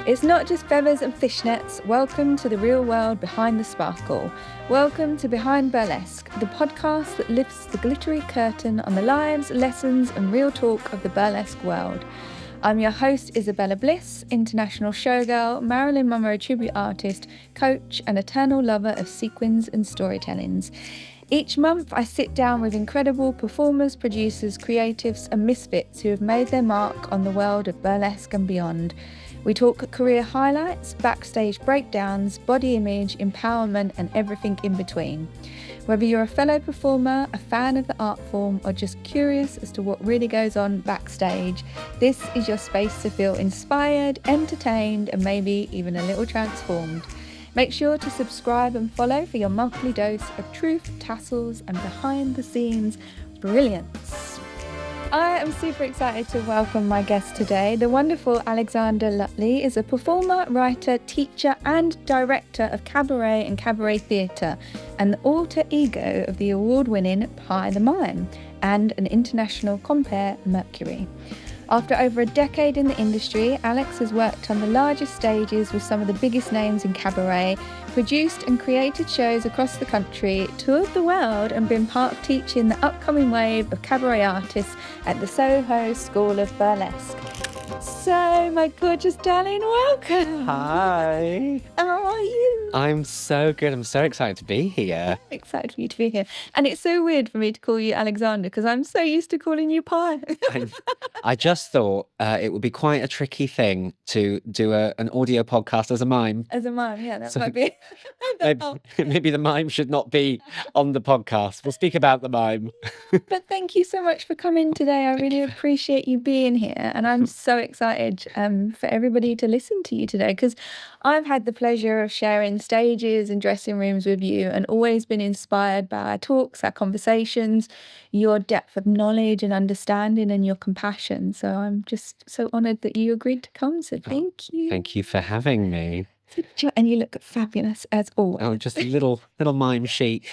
It's not just feathers and fishnets. Welcome to the real world behind the sparkle. Welcome to Behind Burlesque, the podcast that lifts the glittery curtain on the lives, lessons and real talk of the burlesque world. I'm your host, Isabella Bliss, international showgirl, Marilyn Monroe tribute artist, coach and eternal lover of sequins and storytellings. Each month, I sit down with incredible performers, producers, creatives and misfits who have made their mark on the world of burlesque and beyond. We talk career highlights, backstage breakdowns, body image, empowerment and everything in between. Whether you're a fellow performer, a fan of the art form or just curious as to what really goes on backstage, this is your space to feel inspired, entertained and maybe even a little transformed. Make sure to subscribe and follow for your monthly dose of truth, tassels and behind the scenes brilliance. I am super excited to welcome my guest today. The wonderful Alexander Lutley is a performer, writer, teacher and director of Cabaret and Cabaret Theatre, and the alter ego of the award-winning Pie the Mime and an international compere, Mercury. After over a decade in the industry, Alex has worked on the largest stages with some of the biggest names in cabaret, produced and created shows across the country, toured the world and been part of teaching the upcoming wave of cabaret artists at the Soho School of Burlesque. So, my gorgeous darling, welcome. Hi. How are you? I'm so good. I'm so excited to be here. I'm excited for you to be here. And it's so weird for me to call you Alexander because I'm so used to calling you Pie. I just thought it would be quite a tricky thing to do an audio podcast as a mime. As a mime, yeah, that might be. Maybe the mime should not be on the podcast. We'll speak about the mime. But thank you so much for coming today. I really appreciate you being here. And I'm so excited for everybody to listen to you today because I've had the pleasure of sharing stages and dressing rooms with you and always been inspired by our talks, our conversations, your depth of knowledge and understanding and your compassion. So I'm just so honoured that you agreed to come. So thank you. Thank you for having me. And you look fabulous as always. Oh, just a little mime chic.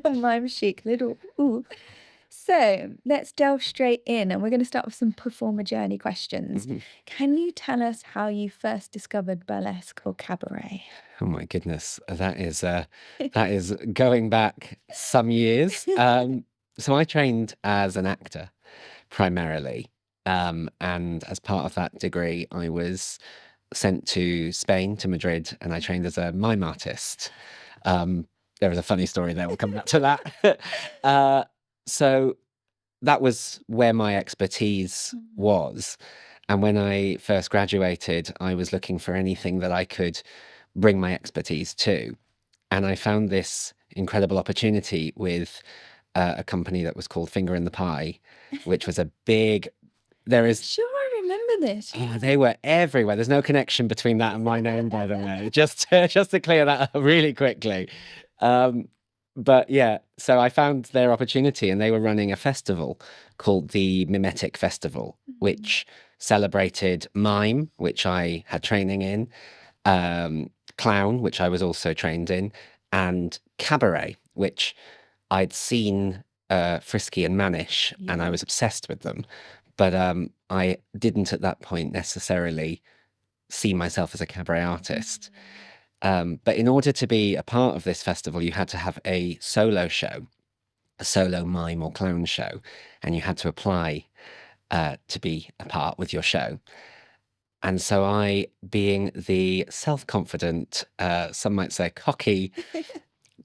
Mime chic, little. Ooh. So let's delve straight in and we're going to start with some performer journey questions. Mm-hmm. Can you tell us how you first discovered burlesque or cabaret? Oh my goodness, that is going back some years. So I trained as an actor primarily, and as part of that degree, I was sent to Spain, to Madrid, and I trained as a mime artist. There is a funny story there. We'll come back to that. So that was where my expertise was. And when I first graduated, I was looking for anything that I could bring my expertise to. And I found this incredible opportunity with a company that was called Finger in the Pie, which was a big... Sure, I remember this. Oh, they were everywhere. There's no connection between that and my name, by the way. Just to clear that up really quickly. But yeah, so I found their opportunity and they were running a festival called the Mimetic Festival, which celebrated mime, which I had training in, clown, which I was also trained in, and cabaret, which I'd seen Frisky and Mannish, and I was obsessed with them. But I didn't at that point necessarily see myself as a cabaret artist. But in order to be a part of this festival, you had to have a solo show, a solo mime or clown show, and you had to apply to be a part with your show. And so I, being the self-confident, some might say cocky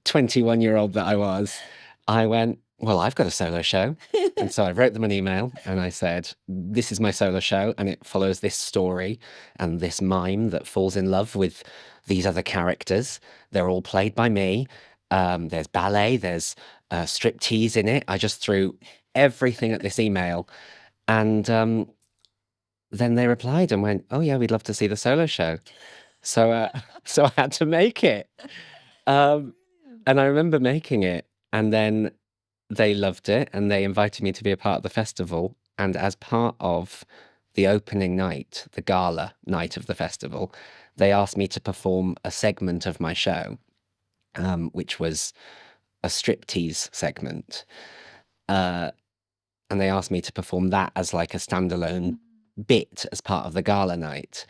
21-year-old that I was, I went, well, I've got a solo show. And so I wrote them an email and I said, this is my solo show and it follows this story and this mime that falls in love with these other characters. They're all played by me. There's ballet, there's striptease in it. I just threw everything at this email. And then they replied and went, oh yeah, we'd love to see the solo show. So I had to make it. And I remember making it and then they loved it and they invited me to be a part of the festival. And as part of the opening night, the gala night of the festival, they asked me to perform a segment of my show, which was a striptease segment. And they asked me to perform that as like a standalone bit as part of the gala night.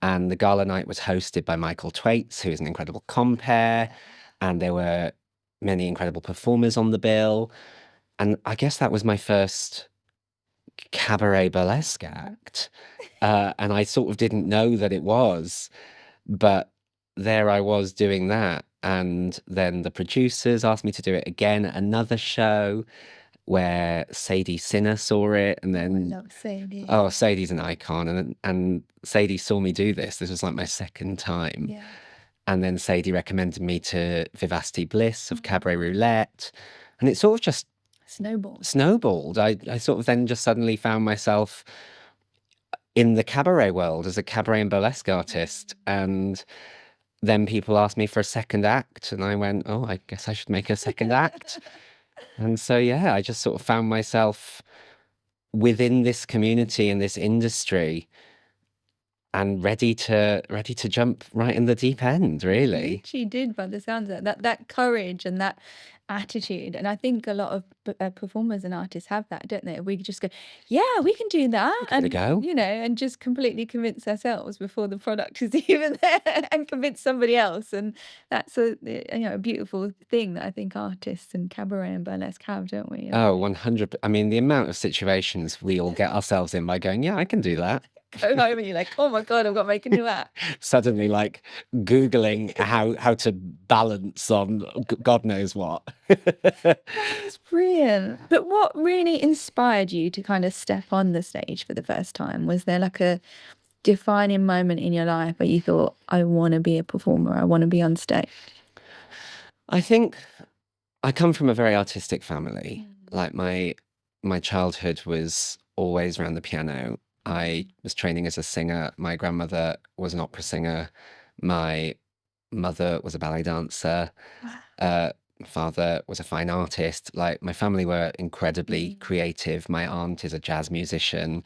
And the gala night was hosted by Michael Twaits, who is an incredible compere. And there were many incredible performers on the bill. And I guess that was my first cabaret burlesque act. And I sort of didn't know that it was, but there I was doing that. And then the producers asked me to do it again at another show where Sadie Sinner saw it. And I then, love Sadie. oh, Sadie's an icon. And Sadie saw me do this. This was like my second time. Yeah. And then Sadie recommended me to Vivacity Bliss of Cabaret Roulette. And it sort of just snowballed. I sort of then just suddenly found myself in the cabaret world as a cabaret and burlesque artist. And then people asked me for a second act. And I went, oh, I guess I should make a second act. And so, yeah, I just sort of found myself within this community and this industry and ready to jump right in the deep end, really. She did, by the sounds of it. That courage and that attitude. And I think a lot of performers and artists have that, don't they? We just go, yeah, we can do that. Give it a go. You know, and just completely convince ourselves before the product is even there and convince somebody else. And that's a beautiful thing that I think artists and cabaret and burlesque have, don't we? Oh, 100. I mean, the amount of situations we all get ourselves in by going, yeah, I can do that. Go home and you're like, oh my God, I've got to make a new act. Suddenly, like, Googling how to balance on God knows what. That's brilliant. But what really inspired you to kind of step on the stage for the first time? Was there like a defining moment in your life where you thought, I want to be a performer, I want to be on stage? I think I come from a very artistic family. Like, my childhood was always around the piano. I was training as a singer. My grandmother was an opera singer. My mother was a ballet dancer. My father was a fine artist. Like, my family were incredibly creative. My aunt is a jazz musician.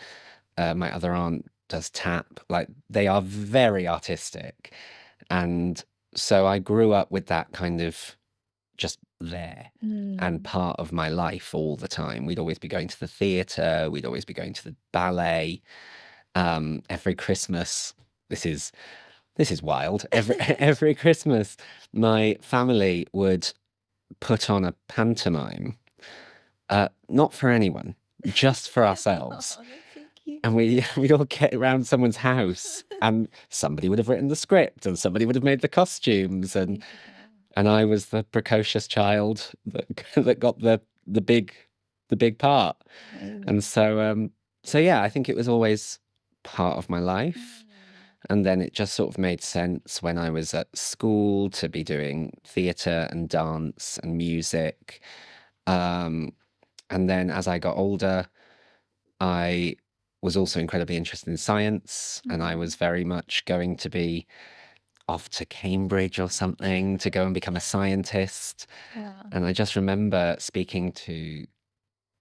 My other aunt does tap. Like, they are very artistic. And so I grew up with that kind of just there and part of my life all the time. We'd always be going to the theatre. We'd always be going to the ballet. Every Christmas, this is wild. Every Christmas, my family would put on a pantomime, not for anyone, just for ourselves. Oh, that's so cute. And we'd all get around someone's house, and somebody would have written the script, and somebody would have made the costumes, and I was the precocious child that got the big part. And so yeah, I think it was always part of my life. And then it just sort of made sense when I was at school to be doing theatre and dance and music. And then as I got older, I was also incredibly interested in science, and I was very much going to be off to Cambridge or something to go and become a scientist. And I just remember speaking to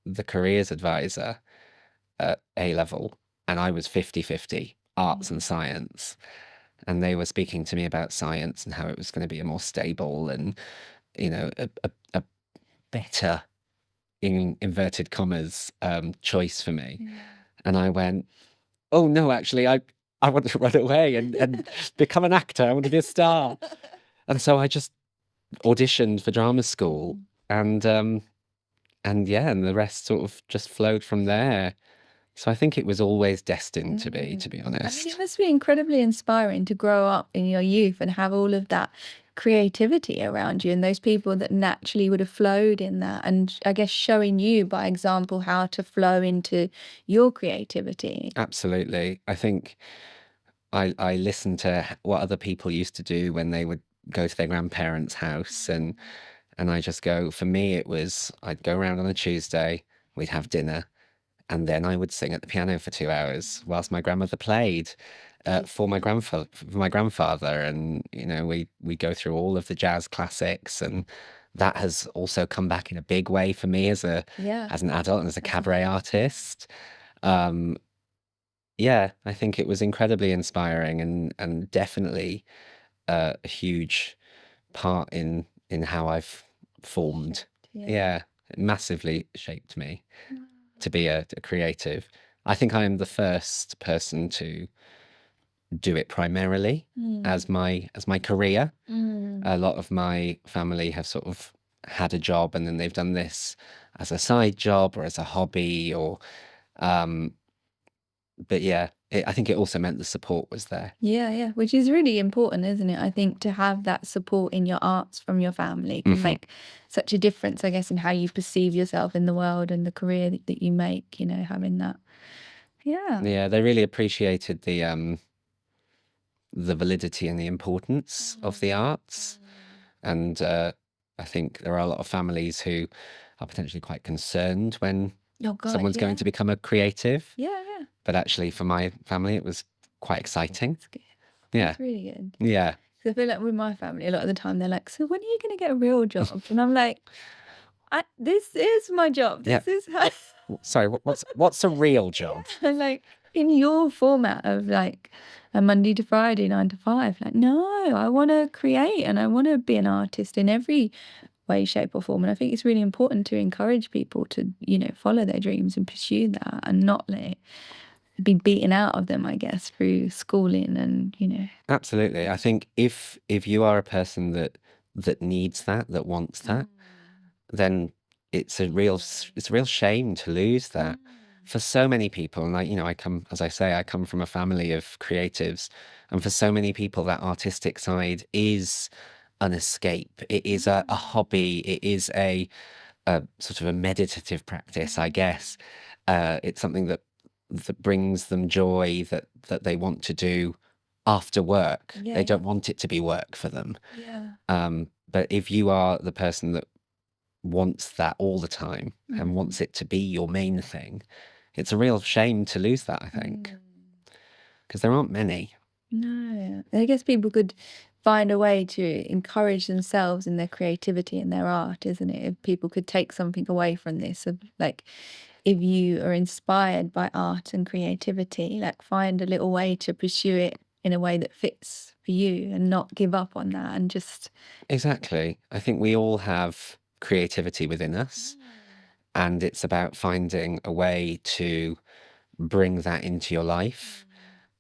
the careers advisor at A level, and I was 50-50 arts and science. And they were speaking to me about science and how it was going to be a more stable and, you know, a better, in inverted commas, choice for me. And I went, oh no, actually, I want to run away and become an actor. I want to be a star. And so I just auditioned for drama school, and yeah, and the rest sort of just flowed from there. So I think it was always destined to be I mean, honest. it must be incredibly inspiring to grow up in your youth and have all of that creativity around you and those people that naturally would have flowed in that. And I guess showing you by example how to flow into your creativity. Absolutely. I think I listened to what other people used to do when they would go to their grandparents' house, and I just go, for me, it was, I'd go around on a Tuesday, we'd have dinner, and then I would sing at the piano for 2 hours whilst my grandmother played for my grandfather. And, you know, we go through all of the jazz classics, and that has also come back in a big way for me as an adult and as a cabaret artist. Yeah, I think it was incredibly inspiring and definitely a huge part in how I've formed. Yeah, it massively shaped me to be a creative. I think I am the first person to do it primarily as my career. A lot of my family have sort of had a job and then they've done this as a side job or as a hobby or but yeah, I think it also meant the support was there. Yeah, which is really important, isn't it? I think to have that support in your arts from your family can make such a difference, I guess, in how you perceive yourself in the world and the career that you make, having that. Yeah, they really appreciated the validity and the importance of the arts. And I think there are a lot of families who are potentially quite concerned when someone's going to become a creative. Yeah. But actually, for my family, it was quite exciting. That's good. Yeah. That's really good. Yeah. So I feel like with my family, a lot of the time they're like, so when are you going to get a real job? And I'm like, this is my job. This is how... Sorry, what's a real job? Like in your format of like a Monday to Friday, 9 to 5. Like, no, I want to create and I want to be an artist in every way, shape or form. And I think it's really important to encourage people to, follow their dreams and pursue that and not be beaten out of them, I guess, through schooling and, Absolutely. I think if you are a person that needs that wants that, then it's a real shame to lose that for so many people. And I come from a family of creatives, and for so many people that artistic side is an escape. It is a hobby. It is a sort of a meditative practice, I guess. It's something that brings them joy that they want to do after work. They don't want it to be work for them. But if you are the person that wants that all the time and wants it to be your main thing, it's a real shame to lose that, I think, because there aren't many. No, I guess people could find a way to encourage themselves in their creativity and their art, isn't it? If people could take something away from this, of like, if you are inspired by art and creativity, like find a little way to pursue it in a way that fits for you and not give up on that and just... Exactly. I think we all have creativity within us, and it's about finding a way to bring that into your life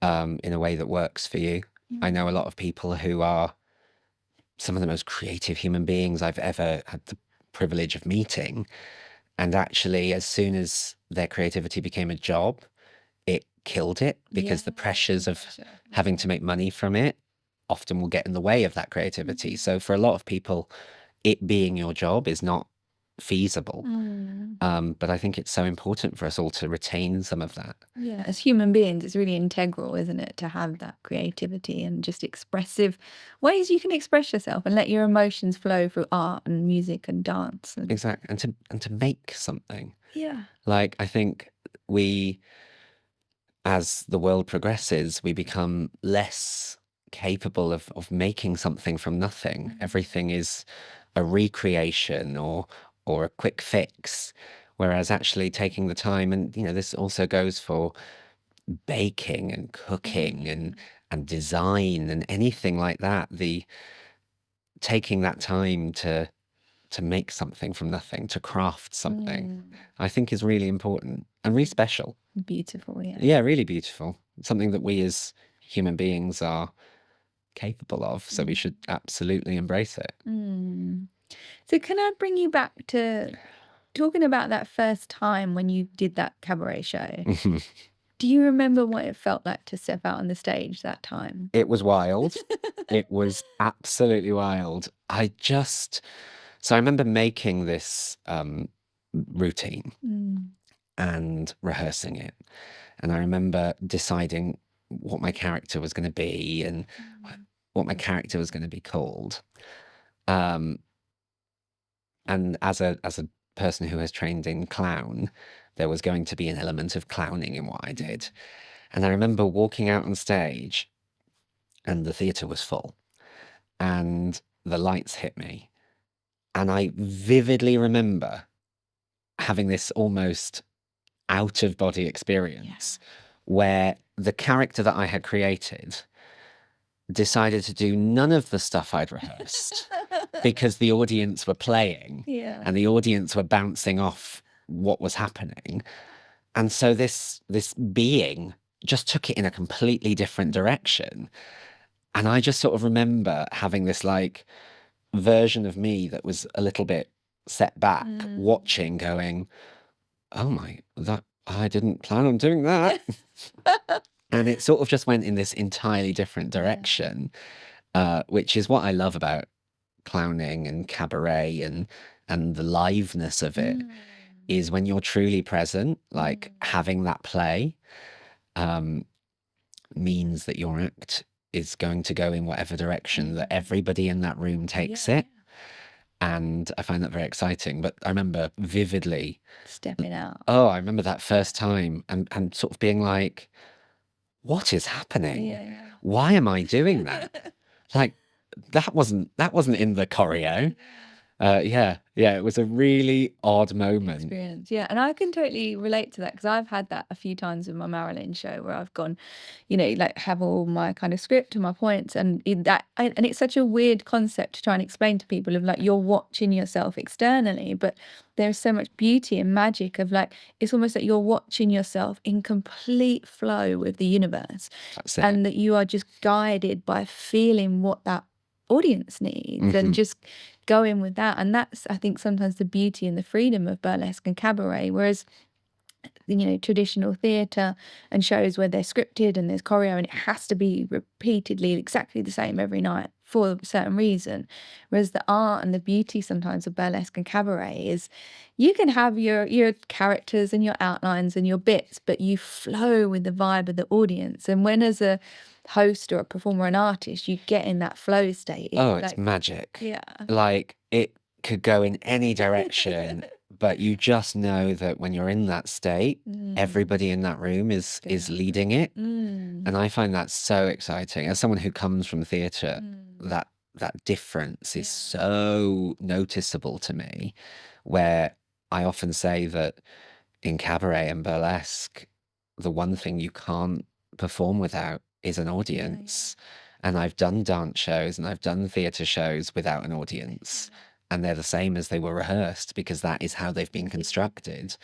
in a way that works for you. I know a lot of people who are some of the most creative human beings I've ever had the privilege of meeting. And actually, as soon as their creativity became a job, it killed it, because the pressures of having to make money from it often will get in the way of that creativity. So for a lot of people, it being your job is not feasible. But I think it's so important for us all to retain some of that. Yeah, as human beings, it's really integral, isn't it, to have that creativity and just expressive ways you can express yourself and let your emotions flow through art and music and dance. Exactly. And to make something. Yeah. Like, I think as the world progresses, we become less capable of making something from nothing. Everything is a recreation or a quick fix, whereas actually taking the time, and this also goes for baking and cooking and design and anything like that, the taking that time to make something from nothing, to craft something, I think is really important and really special. Beautiful, yeah. Yeah, really beautiful. Something that we as human beings are capable of, so we should absolutely embrace it. So can I bring you back to talking about that first time when you did that cabaret show? Do you remember what it felt like to step out on the stage that time? It was wild. It was absolutely wild. So I remember making this routine and rehearsing it. And I remember deciding what my character was going to be and what my character was going to be called. And as a person who has trained in clown, there was going to be an element of clowning in what I did. And I remember walking out on stage and the theatre was full and the lights hit me. And I vividly remember having this almost out of body experience where the character that I had created decided to do none of the stuff I'd rehearsed because the audience were playing and the audience were bouncing off what was happening. And so this being just took it in a completely different direction. And I just sort of remember having this like version of me that was a little bit set back, watching, going, oh my, that I didn't plan on doing that. And it sort of just went in this entirely different direction, which is what I love about clowning and cabaret and the liveness of it, is when you're truly present, like having that play means that your act is going to go in whatever direction that everybody in that room takes it. And I find that very exciting. But I remember vividly stepping out. Oh, I remember that first time and sort of being like, what is happening? Why am I doing that? Like, that wasn't in the choreo. Yeah, it was a really odd moment. Experience, yeah. And I can totally relate to that, because I've had that a few times with my Marilyn show, where I've gone, like have all my kind of script and my points, and and it's such a weird concept to try and explain to people, of like, you're watching yourself externally, but there's so much beauty and magic of like, it's almost like you're watching yourself in complete flow with the universe. That's it. And that you are just guided by feeling what that audience needs, and just going with that. And that's, I think, sometimes the beauty and the freedom of burlesque and cabaret. Whereas traditional theatre and shows where they're scripted and there's choreo and it has to be repeatedly exactly the same every night for a certain reason. Whereas the art and the beauty sometimes of burlesque and cabaret is, you can have your characters and your outlines and your bits, but you flow with the vibe of the audience. And when, as a host or a performer or an artist, you get in that flow state, it's magic. Yeah. Like, it could go in any direction. But you just know that when you're in that state, everybody in that room is leading it. And I find that so exciting. As someone who comes from theatre, that difference is so noticeable to me, where I often say that in cabaret and burlesque, the one thing you can't perform without is an audience. And I've done dance shows and I've done theatre shows without an audience. And they're the same as they were rehearsed, because that is how they've been constructed.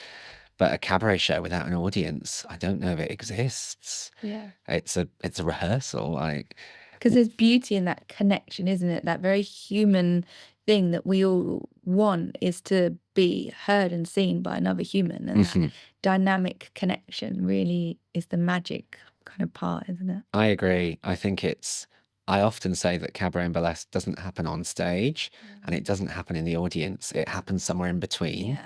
But a cabaret show without an audience, I don't know if it exists. Yeah. It's a rehearsal, like, because there's beauty in that connection, isn't it? That very human thing that we all want, is to be heard and seen by another human. And that dynamic connection really is the magic kind of part, isn't it? I agree. I think I often say that cabaret and burlesque doesn't happen on stage, and it doesn't happen in the audience. It happens somewhere in between.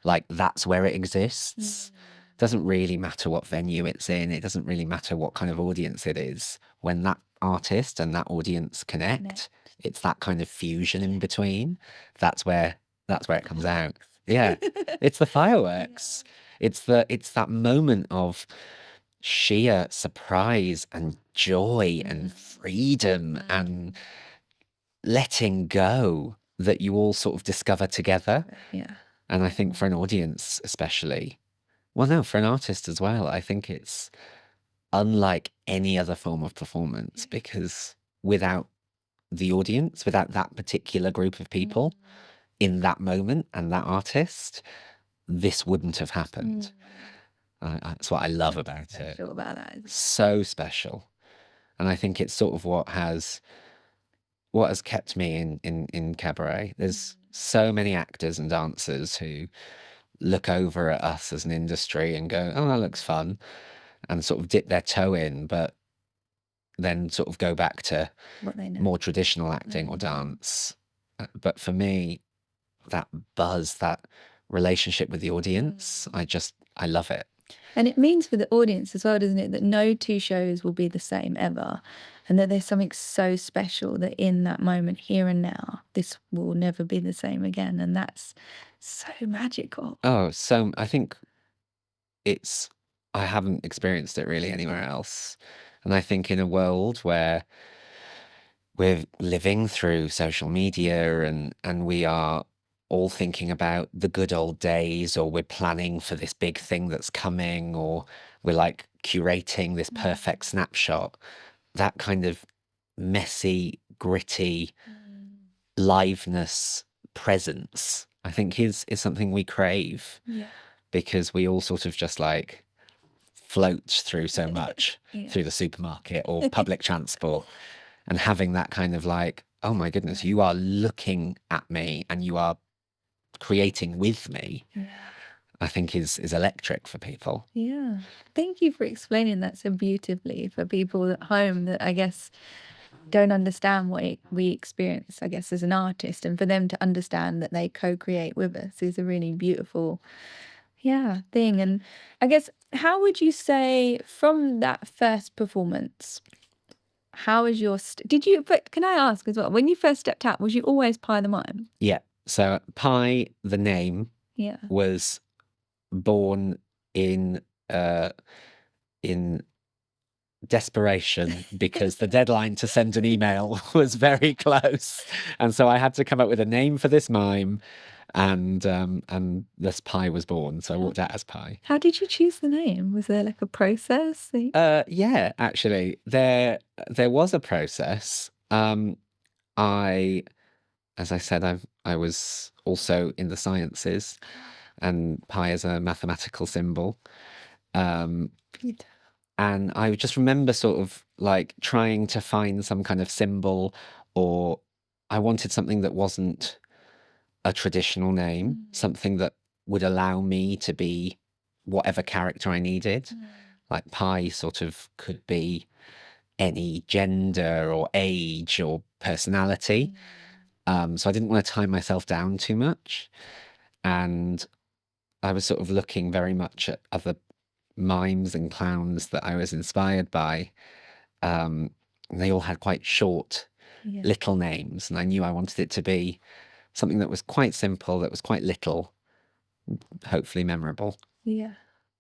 Like, that's where it exists. Doesn't really matter what venue it's in. It doesn't really matter what kind of audience it is. When that artist and that audience connect, it's that kind of fusion in between. That's where it comes out. Yeah. It's the fireworks. It's that moment of sheer surprise and joy and freedom and letting go that you all sort of discover together. And I think for an audience especially, well, no, for an artist as well, I think it's unlike any other form of performance, because without the audience, without that particular group of people in that moment and that artist, this wouldn't have happened. That's what I love about it. Special about that. So special. And I think it's sort of what has kept me in cabaret. There's so many actors and dancers who look over at us as an industry and go, oh, that looks fun, and sort of dip their toe in, but then sort of go back to what they know. More traditional acting or dance. But for me, that buzz, that relationship with the audience, I love it. And it means for the audience as well, doesn't it, that no two shows will be the same ever, and that there's something so special that in that moment, here and now, this will never be the same again. And that's so magical. Oh, so I think I haven't experienced it really anywhere else. And I think in a world where we're living through social media and we are all thinking about the good old days, or we're planning for this big thing that's coming, or we're like curating this perfect snapshot, that kind of messy, gritty liveness, presence, I think is something we crave, because we all sort of just like float through so much through the supermarket or public transport, and having that kind of like, oh my goodness, you are looking at me and you are creating with me, I think is electric for people. Yeah. Thank you for explaining that so beautifully for people at home that I guess don't understand what we experience, I guess, as an artist, and for them to understand that they co-create with us is a really beautiful, thing. And I guess, how would you say from that first performance, how is your but can I ask as well, when you first stepped out, was you always Pie the Mime? Yeah. So Pie, the name, was born in desperation because the deadline to send an email was very close, and so I had to come up with a name for this mime, and this Pie was born. So I walked out as Pie. How did you choose the name? Was there like a process? Yeah, actually, there was a process. As I said, I was also in the sciences, and pi is a mathematical symbol. And I just remember sort of like trying to find some kind of symbol, or I wanted something that wasn't a traditional name, something that would allow me to be whatever character I needed. Like Pi sort of could be any gender or age or personality. So I didn't want to tie myself down too much. And I was sort of looking very much at other mimes and clowns that I was inspired by. And they all had quite short little names. And I knew I wanted it to be something that was quite simple, that was quite little, hopefully memorable. Yeah.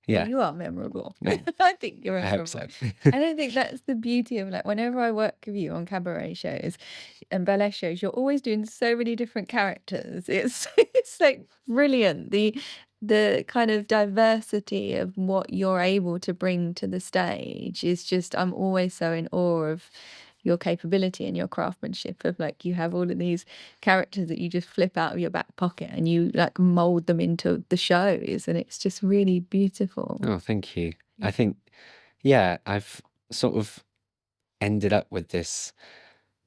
Yeah. You are memorable. I think you're memorable. I hope so. And I think that's the beauty of, like, whenever I work with you on cabaret shows and burlesque shows, you're always doing so many different characters. It's like brilliant. The kind of diversity of what you're able to bring to the stage is just, I'm always so in awe of your capability and your craftsmanship of, like, you have all of these characters that you just flip out of your back pocket and you like mold them into the shows, and it's just really beautiful. Oh, thank you. I think, I've sort of ended up with this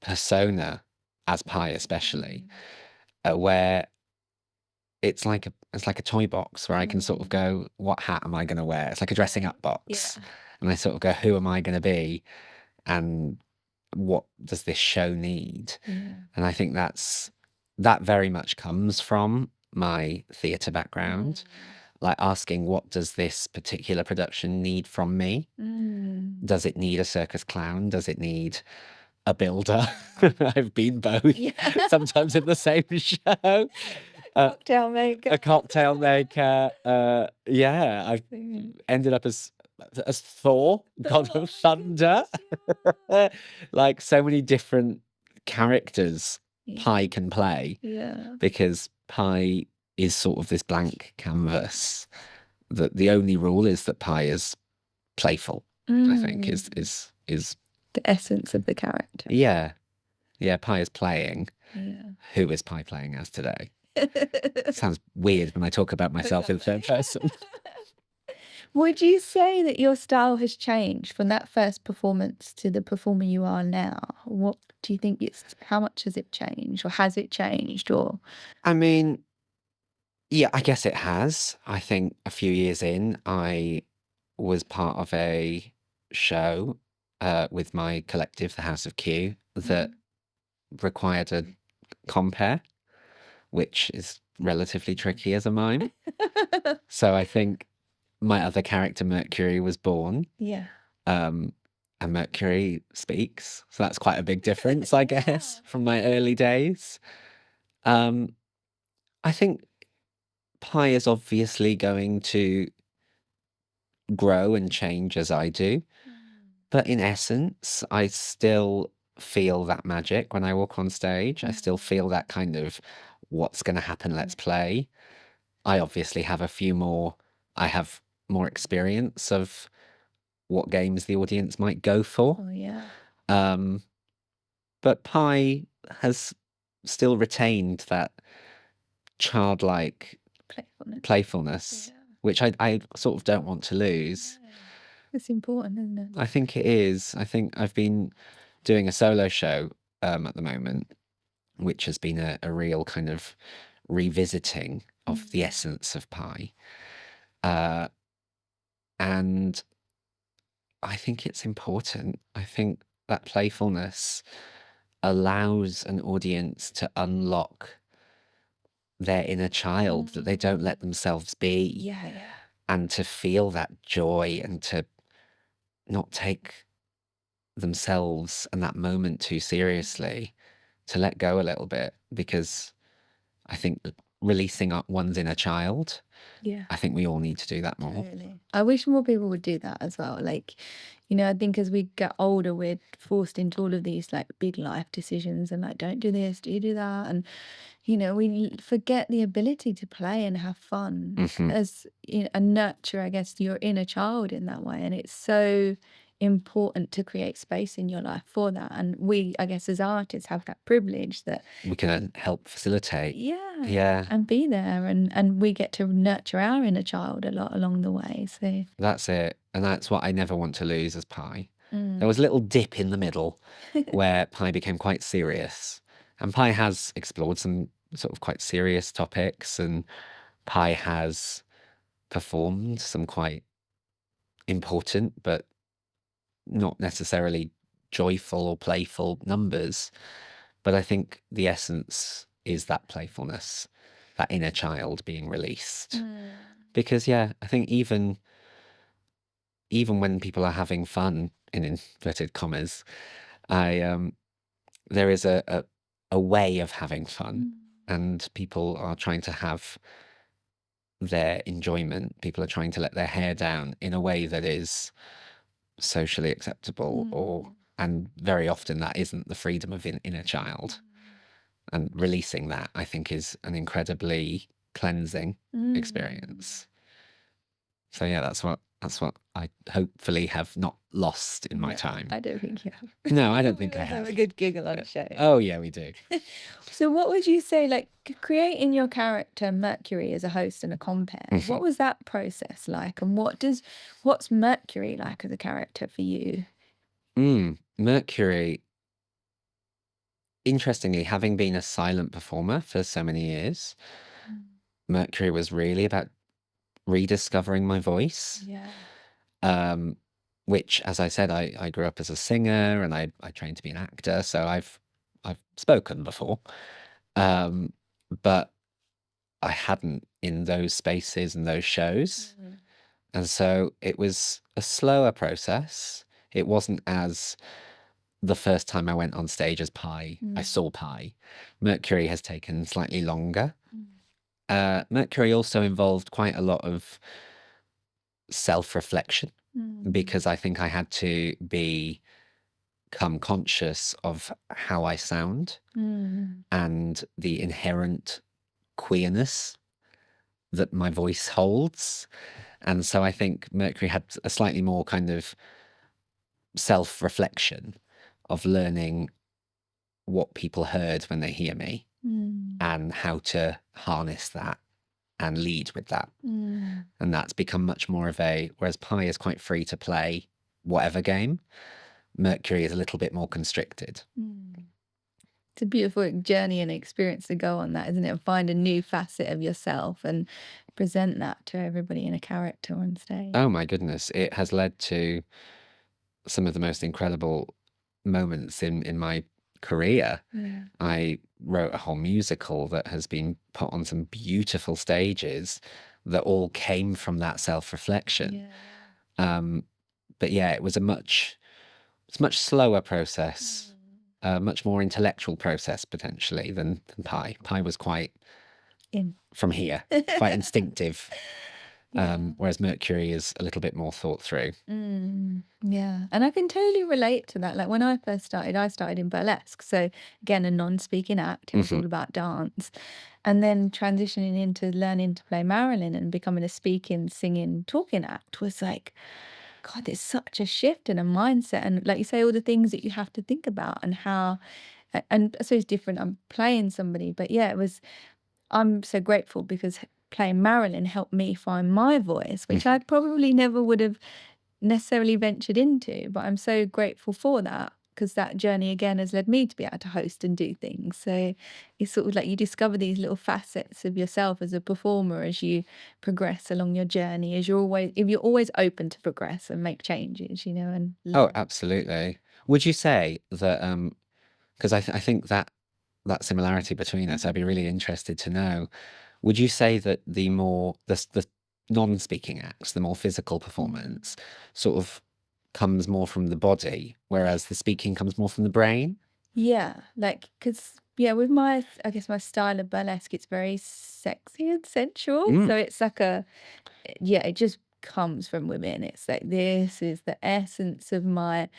persona as Pi, especially, where it's like a toy box where I can sort of go, what hat am I going to wear? It's like a dressing up box. And I sort of go, who am I going to be? And what does this show need? And I think that very much comes from my theatre background, like asking, what does this particular production need from me? Does it need a circus clown? Does it need a builder? I've been both, sometimes in the same show. Cocktail maker. A cocktail maker. I've ended up as Thor, god of thunder. Like so many different characters Pi can play, because Pi is sort of this blank canvas. That the only rule is that Pi is playful. I think is the essence of the character. Yeah, Pi is playing. Who is Pi playing as today? It sounds weird when I talk about myself in third person. Would you say that your style has changed from that first performance to the performer you are now? What do you think how much has it changed, or has it changed, or? I mean, yeah, I guess it has. I think a few years in, I was part of a show with my collective, the House of Q, that required a compare, which is relatively tricky as a mime. So I think my other character, Mercury, was born. And Mercury speaks. So that's quite a big difference, I guess, from my early days. I think Pi is obviously going to grow and change as I do. But in essence, I still feel that magic when I walk on stage. I still feel that kind of what's going to happen, let's play. I obviously have I have more experience of what games the audience might go for. But Pi has still retained that childlike playfulness, which I sort of don't want to lose. It's important, isn't it? I think it is. I think I've been doing a solo show at the moment, which has been a real kind of revisiting of the essence of pie. And I think it's important. I think that playfulness allows an audience to unlock their inner child that they don't let themselves be, Yeah. and to feel that joy and to not take themselves and that moment too seriously, to let go a little bit, because I think releasing up one's inner child, Yeah. I think we all need to do that more. Totally. I wish more people would do that as well. Like, I think as we get older, we're forced into all of these like big life decisions and like, don't do this, do you do that? And, we forget the ability to play and have fun as and nurture, I guess, your inner child in that way. And it's so important to create space in your life for that. And we, I guess, as artists have that privilege that We can help facilitate. yeah, and be there, and we get to nurture our inner child a lot along the way. So That's it. And that's what I never want to lose as Pi. There was a little dip in the middle where Pi became quite serious. And Pi has explored some sort of quite serious topics, and Pi has performed some quite important but not necessarily joyful or playful numbers. But I think the essence is that playfulness, that inner child being released. Because, I think even when people are having fun, in inverted commas, there is a way of having fun, and people are trying to have their enjoyment. People are trying to let their hair down in a way that is socially acceptable, and very often that isn't the freedom of inner child. And releasing that, I think, is an incredibly cleansing experience. So that's what I hopefully have not lost in my time. I don't think you have. No, I don't think I We have have. a good giggle on a show. Oh yeah, we do. So what would you say, like creating your character Mercury as a host and a compere? What was that process like, and what's Mercury like as a character for you? Mercury, interestingly, having been a silent performer for so many years, Mercury was really about rediscovering my voice. Which, as I said, I grew up as a singer, and I trained to be an actor, so I've spoken before, but I hadn't in those spaces and those shows. And so it was a slower process. It wasn't as the first time I went on stage as Pi, I saw Pi. Mercury has taken slightly longer. Mercury also involved quite a lot of self-reflection, because I think I had to become conscious of how I sound and the inherent queerness that my voice holds. And so I think Mercury had a slightly more kind of self-reflection of learning what people heard when they hear me and how to harness that and lead with that. And that's become much more of whereas Pi is quite free to play whatever game, Mercury is a little bit more constricted. It's a beautiful journey and experience to go on that, isn't it? And find a new facet of yourself and present that to everybody in a character on stage. Oh my goodness. It has led to some of the most incredible moments in my career. I wrote a whole musical that has been put on some beautiful stages that all came from that self-reflection. But it was a much slower process, much more intellectual process potentially than Pi. Pi was quite from here, quite instinctive. Whereas Mercury is a little bit more thought through. Yeah, and I can totally relate to that. Like when I first started, I started in burlesque. So again, a non-speaking act. It was all about dance. And then transitioning into learning to play Marilyn and becoming a speaking, singing, talking act was like, God, there's such a shift in a mindset. And like you say, all the things that you have to think about and how, and I suppose different, I'm playing somebody, but I'm so grateful because playing Marilyn helped me find my voice, which I probably never would have necessarily ventured into, but I'm so grateful for that because that journey again has led me to be able to host and do things. So it's sort of like you discover these little facets of yourself as a performer as you progress along your journey, as if you're always open to progress and make changes, and Oh, learn. absolutely. Would you say that, because I think that similarity between us, I'd be really interested to know, would you say that the non-speaking acts, the more physical performance, sort of comes more from the body, whereas the speaking comes more from the brain? Yeah, like, because, with I guess my style of burlesque, it's very sexy and sensual. Mm. So it's like it just comes from within. It's like, this is the essence of my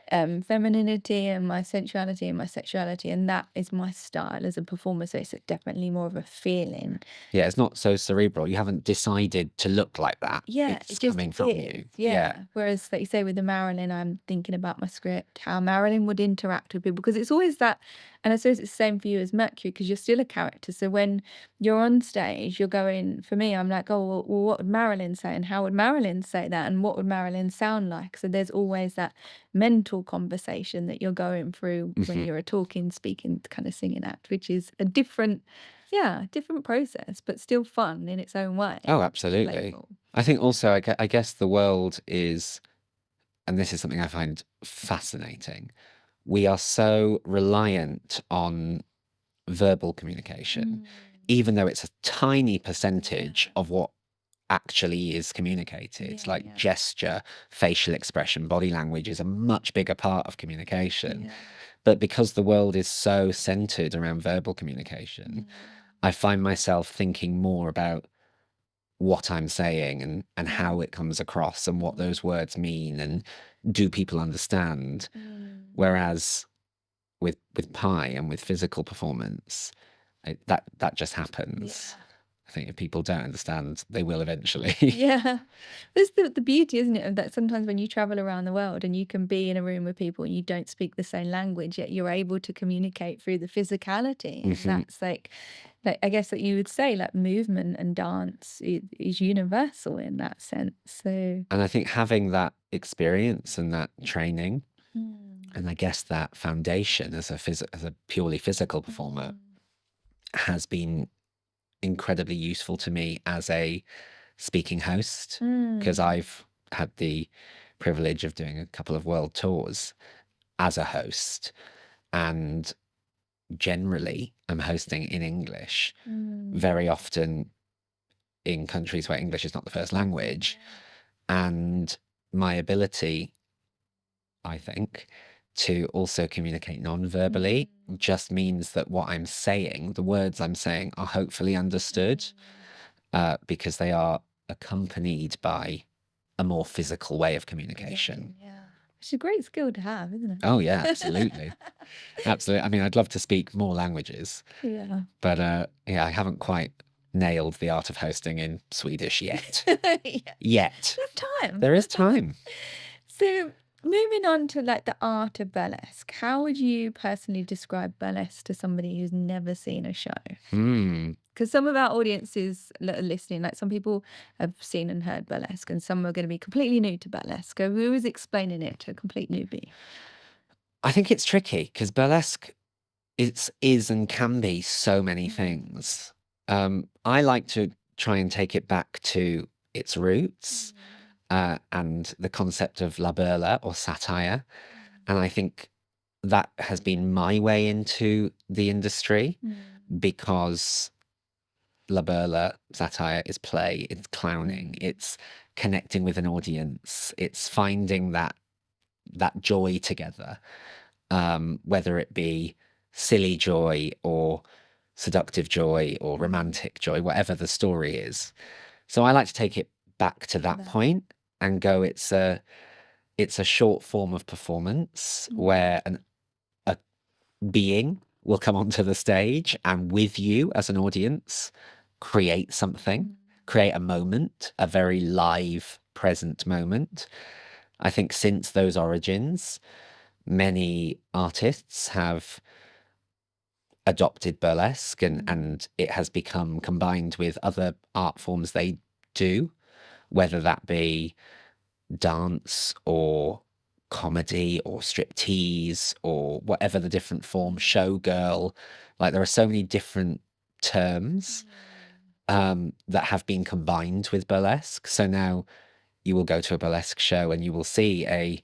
femininity and my sensuality and my sexuality, and that is my style as a performer. So it's definitely more of a feeling. Yeah, it's not so cerebral. You haven't decided to look like that. Yeah, It's it just coming from is. you. Yeah. Whereas, like you say, with the Marilyn, I'm thinking about my script, how Marilyn would interact with people, because it's always that. And I suppose it's the same for you as Mercury, because you're still a character. So when you're on stage, you're going, for me, I'm like, oh, well, what would Marilyn say? And how would Marilyn say that? And what would Marilyn sound like? So there's always that mental conversation that you're going through when Mhm. you're a talking, speaking, kind of singing act, which is a different process, but still fun in its own way. Oh, absolutely. Playful. I think also, I guess the world is, and this is something I find fascinating, we are so reliant on verbal communication, even though it's a tiny percentage of what actually is communicated. Yeah, Like yeah. gesture, facial expression, body language is a much bigger part of communication. Yeah. But because the world is so centered around verbal communication, I find myself thinking more about what I'm saying and how it comes across and what those words mean and do people understand. Whereas with pie and with physical performance, that just happens. Yeah. I think if people don't understand, they will eventually. Yeah. There's the beauty, isn't it, of that sometimes when you travel around the world and you can be in a room with people and you don't speak the same language, yet you're able to communicate through the physicality. And Mhm. that's like I guess that you would say like movement and dance is universal in that sense. So And I think having that experience and that training, Mm. and I guess that foundation as a purely physical performer has been incredibly useful to me as a speaking host, because I've had the privilege of doing a couple of world tours as a host, and generally I'm hosting in English, very often in countries where English is not the first language. And my ability, I think, to also communicate non-verbally just means that what I'm saying, the words I'm saying, are hopefully understood, because they are accompanied by a more physical way of communication. Yeah. It's a great skill to have, isn't it? Oh yeah, absolutely. Absolutely. I mean, I'd love to speak more languages, Yeah. but yeah, I haven't quite nailed the art of hosting in Swedish yet. Yeah. Yet. There's time. There is time. So moving on to like the art of burlesque, how would you personally describe burlesque to somebody who's never seen a show? Hmm. Because some of our audiences that are listening, like some people have seen and heard burlesque, and some are going to be completely new to burlesque. So who is explaining it to a complete newbie? I think it's tricky because burlesque is and can be so many things. I like to try and take it back to its roots, and the concept of la burla or satire. And I think that has been my way into the industry, because la burla, satire, is play, it's clowning, it's connecting with an audience, it's finding that joy together, whether it be silly joy or seductive joy or romantic joy, whatever the story is. So I like to take it back to that point and go, it's a short form of performance where a being will come onto the stage and with you as an audience create something, create a moment, a very live, present moment. I think since those origins, many artists have adopted burlesque and it has become combined with other art forms they do, whether that be dance or comedy or striptease or whatever the different forms, showgirl. Like there are so many different terms that have been combined with burlesque. So now you will go to a burlesque show and you will see a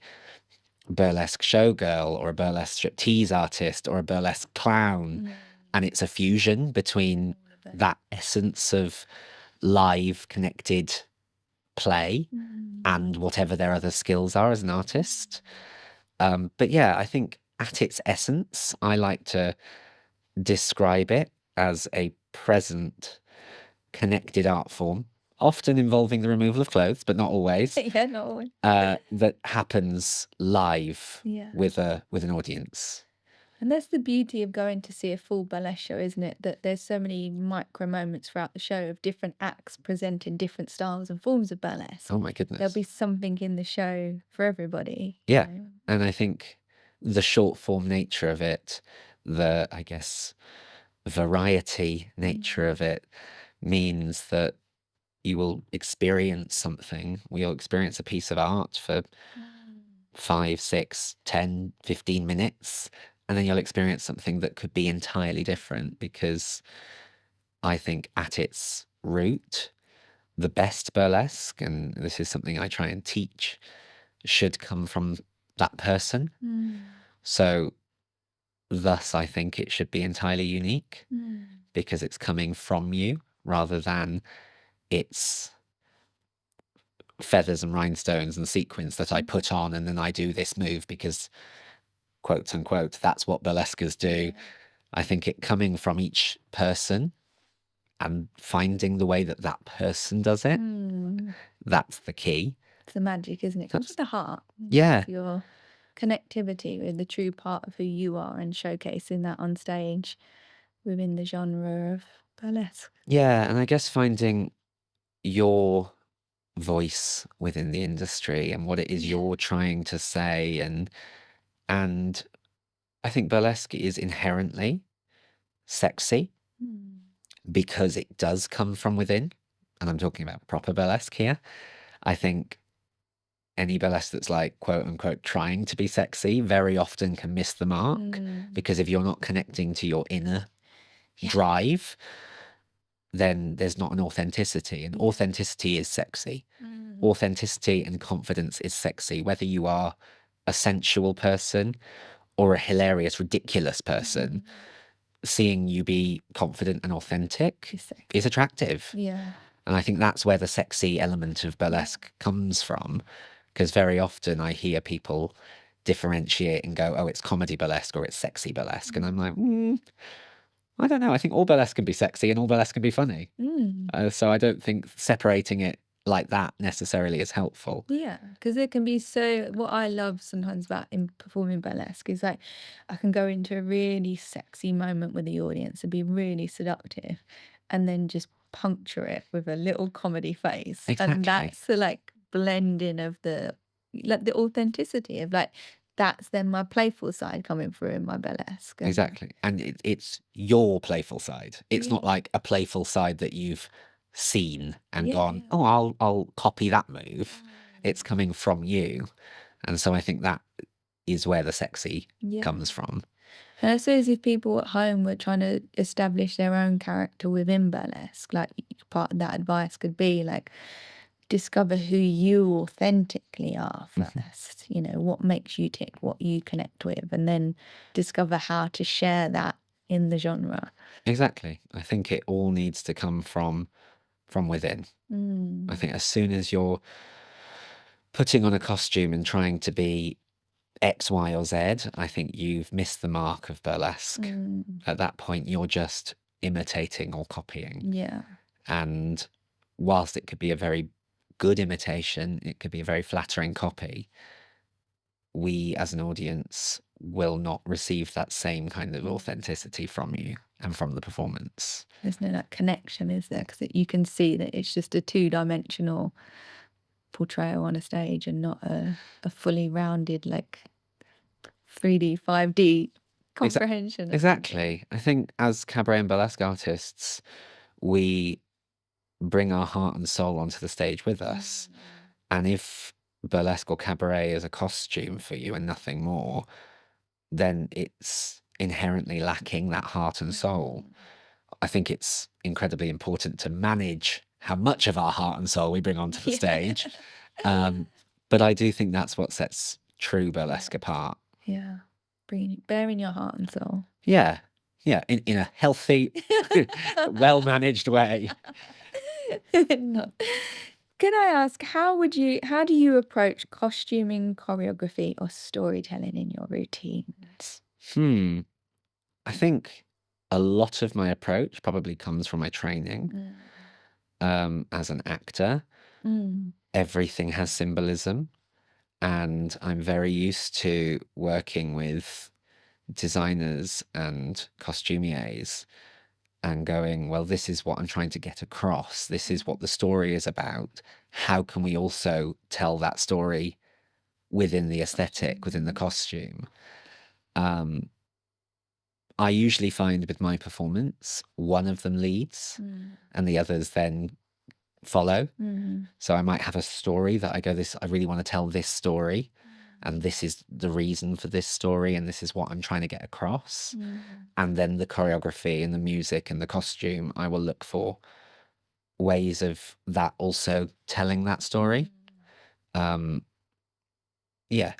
burlesque showgirl or a burlesque striptease artist or a burlesque clown, and it's a fusion between that essence of live connected play and whatever their other skills are as an artist. But yeah, I think at its essence, I like to describe it as a present connected art form, often involving the removal of clothes, but not always, Yeah, not always. that happens live Yeah. with an audience. And that's the beauty of going to see a full ballet show, isn't it? That there's so many micro moments throughout the show of different acts presenting different styles and forms of burlesque. Oh my goodness. There'll be something in the show for everybody. Yeah. And I think the short form nature of it, the, I guess, variety nature of it means that you will experience something. We'll experience a piece of art for 5, 6, 10, 15 minutes. And then you'll experience something that could be entirely different, because I think at its root, the best burlesque, and this is something I try and teach, should come from that person. So thus, I think it should be entirely unique because it's coming from you rather than it's feathers and rhinestones and sequins that I put on and then I do this move because, quote unquote, that's what burlesquers do. I think it coming from each person and finding the way that that person does it, that's the key. It's the magic, isn't it? It comes with the heart. Yeah. Your connectivity with the true part of who you are and showcasing that on stage within the genre of burlesque. Yeah, and I guess finding your voice within the industry and what it is you're trying to say, and I think burlesque is inherently sexy because it does come from within, and I'm talking about proper burlesque here. I think any burlesque that's like, quote unquote, trying to be sexy very often can miss the mark, because if you're not connecting to your inner drive, then there's not an authenticity, and authenticity is sexy. Authenticity and confidence is sexy, whether you are a sensual person or a hilarious, ridiculous person. Seeing you be confident and authentic is attractive. Yeah. And I think that's where the sexy element of burlesque comes from, because very often I hear people differentiate and go, oh, it's comedy burlesque or it's sexy burlesque. And I'm like, I don't know. I think all burlesque can be sexy and all burlesque can be funny. So I don't think separating it like that necessarily is helpful. Yeah, because it can be so. What I love sometimes about performing burlesque is like I can go into a really sexy moment with the audience and be really seductive, and then just puncture it with a little comedy face. Exactly. And that's the like blending of the authenticity of like that's then my playful side coming through in my burlesque. Exactly. And it's your playful side. It's not like a playful side that you've seen and gone, oh, I'll copy that move. It's coming from you. And so I think that is where the sexy comes from. And I suppose if people at home were trying to establish their own character within burlesque, like part of that advice could be like, discover who you authentically are first. You know, what makes you tick, what you connect with, and then discover how to share that in the genre. Exactly. I think it all needs to come from within. I think as soon as you're putting on a costume and trying to be X, Y, or Z, I think you've missed the mark of burlesque. At that point, you're just imitating or copying. Yeah. And whilst it could be a very good imitation, it could be a very flattering copy, we as an audience will not receive that same kind of authenticity from you and from the performance. There's no that connection, is there? Because you can see that it's just a two-dimensional portrayal on a stage and not a fully rounded like 3D, 5D comprehension. Exactly. I think as cabaret and burlesque artists, we bring our heart and soul onto the stage with us. And if burlesque or cabaret as a costume for you and nothing more, then it's inherently lacking that heart and soul. I think it's incredibly important to manage how much of our heart and soul we bring onto the stage. But I do think that's what sets true burlesque apart. Yeah. Bearing your heart and soul. Yeah. Yeah. In a healthy, well-managed way. No. Can I ask, how do you approach costuming, choreography, or storytelling in your routines? I think a lot of my approach probably comes from my training. As an actor, everything has symbolism, and I'm very used to working with designers and costumiers and going, well, this is what I'm trying to get across. This is what the story is about. How can we also tell that story within the aesthetic, within the costume? I usually find with my performance, one of them leads and the others then follow. So I might have a story that I go, I really want to tell this story, and this is the reason for this story, and this is what I'm trying to get across. And then the choreography and the music and the costume, I will look for ways of that also telling that story. Yeah.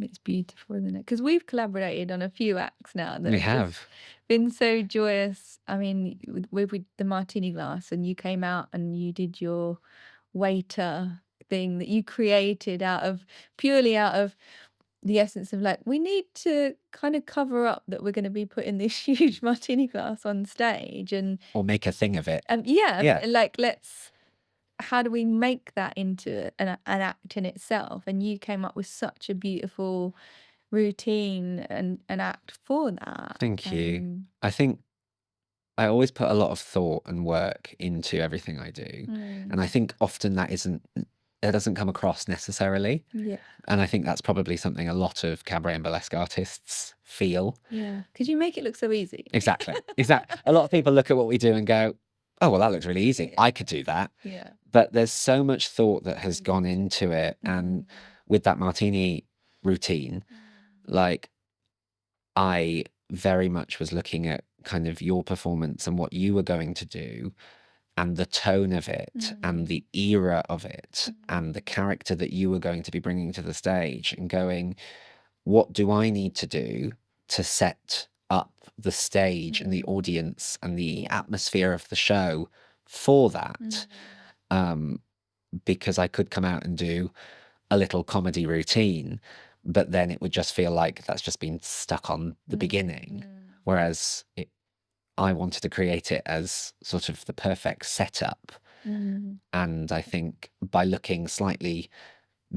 It's beautiful, isn't it? Because we've collaborated on a few acts now that We have have. just been so joyous. I mean, with the martini glass, and you came out and you did your waiter thing that you created purely out of the essence of like, we need to kind of cover up that we're going to be putting this huge martini glass on stage Or make a thing of it. yeah, like how do we make that into an act in itself? And you came up with such a beautiful routine and an act for that. Thank you. I think I always put a lot of thought and work into everything I do. And I think often that doesn't come across necessarily. Yeah. And I think that's probably something a lot of cabaret and burlesque artists feel. Yeah. Because you make it look so easy. Exactly. A lot of people look at what we do and go, oh, well, that looks really easy. I could do that. Yeah. But there's so much thought that has gone into it. And with that martini routine, like, I very much was looking at kind of your performance and what you were going to do and the tone of it and the era of it and the character that you were going to be bringing to the stage, and going, what do I need to do to set up the stage and the audience and the atmosphere of the show for that? Because I could come out and do a little comedy routine, but then it would just feel like that's just been stuck on the beginning. Whereas I wanted to create it as sort of the perfect setup. And I think by looking slightly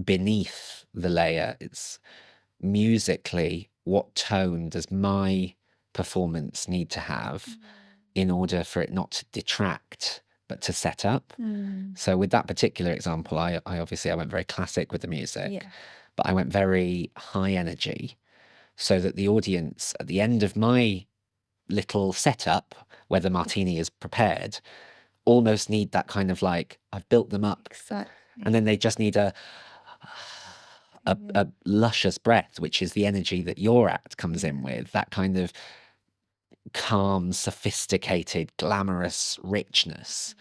beneath the layer, it's musically, what tone does my performance need to have in order for it not to detract, but to set up? So with that particular example, I obviously I went very classic with the music, but I went very high energy, so that the audience at the end of my little setup, where the martini is prepared, almost need that kind of like, I've built them up. Exactly. And then they just need a luscious breath, which is the energy that your act comes in with, that kind of calm, sophisticated, glamorous richness.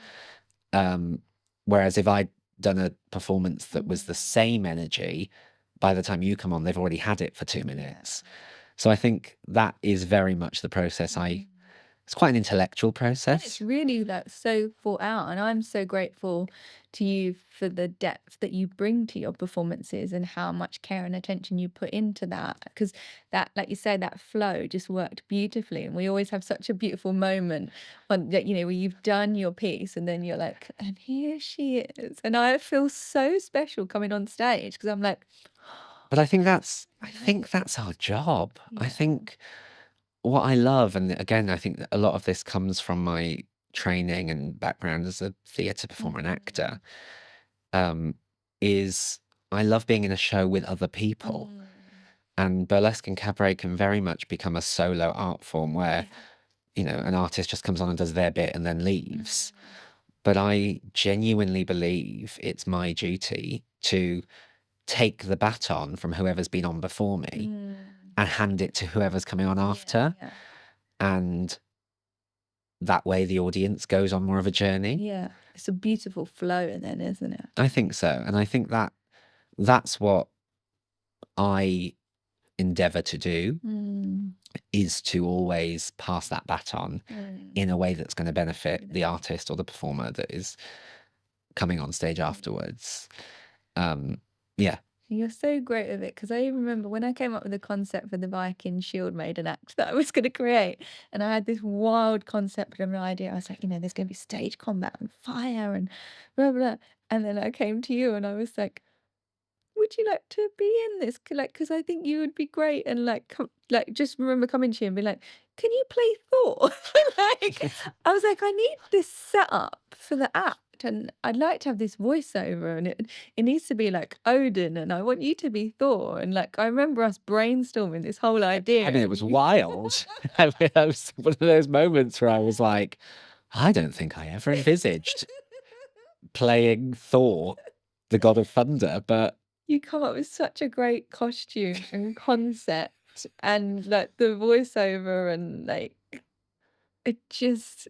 Whereas if I'd done a performance that was the same energy, by the time you come on, they've already had it for 2 minutes. So I think that is very much the process. It's quite an intellectual process. It's really like so thought out, and I'm so grateful to you for the depth that you bring to your performances and how much care and attention you put into that, because that, like you said, that flow just worked beautifully, and we always have such a beautiful moment on that, where you've done your piece and then you're like, and here she is, and I feel so special coming on stage because I'm like, but I think that's our job. I think what I love, and again, I think that a lot of this comes from my training and background as a theatre performer and actor, is I love being in a show with other people. And burlesque and cabaret can very much become a solo art form where, an artist just comes on and does their bit and then leaves. But I genuinely believe it's my duty to take the baton from whoever's been on before me Mm. and hand it to whoever's coming on after. Yeah. And that way the audience goes on more of a journey. Yeah. It's a beautiful flow then, isn't it? I think so. And I think that that's what I endeavour to do, is to always pass that baton in a way that's going to benefit the artist or the performer that is coming on stage afterwards. Yeah. You're so great with it, because I remember when I came up with the concept for the Viking Shield Maiden act that I was going to create, and I had this wild concept and an idea. I was like, there's going to be stage combat and fire and blah, blah. And then I came to you and I was like, would you like to be in this? Because I think you would be great. And just remember coming to you and be like, can you play Thor? I was like, I need this setup for the act. And I'd like to have this voiceover, and it needs to be like Odin, and I want you to be Thor. And I remember us brainstorming this whole idea. I mean, it was wild. I mean, that was one of those moments where I was like, I don't think I ever envisaged playing Thor, the god of thunder, but you come up with such a great costume and concept, and the voiceover, and it just,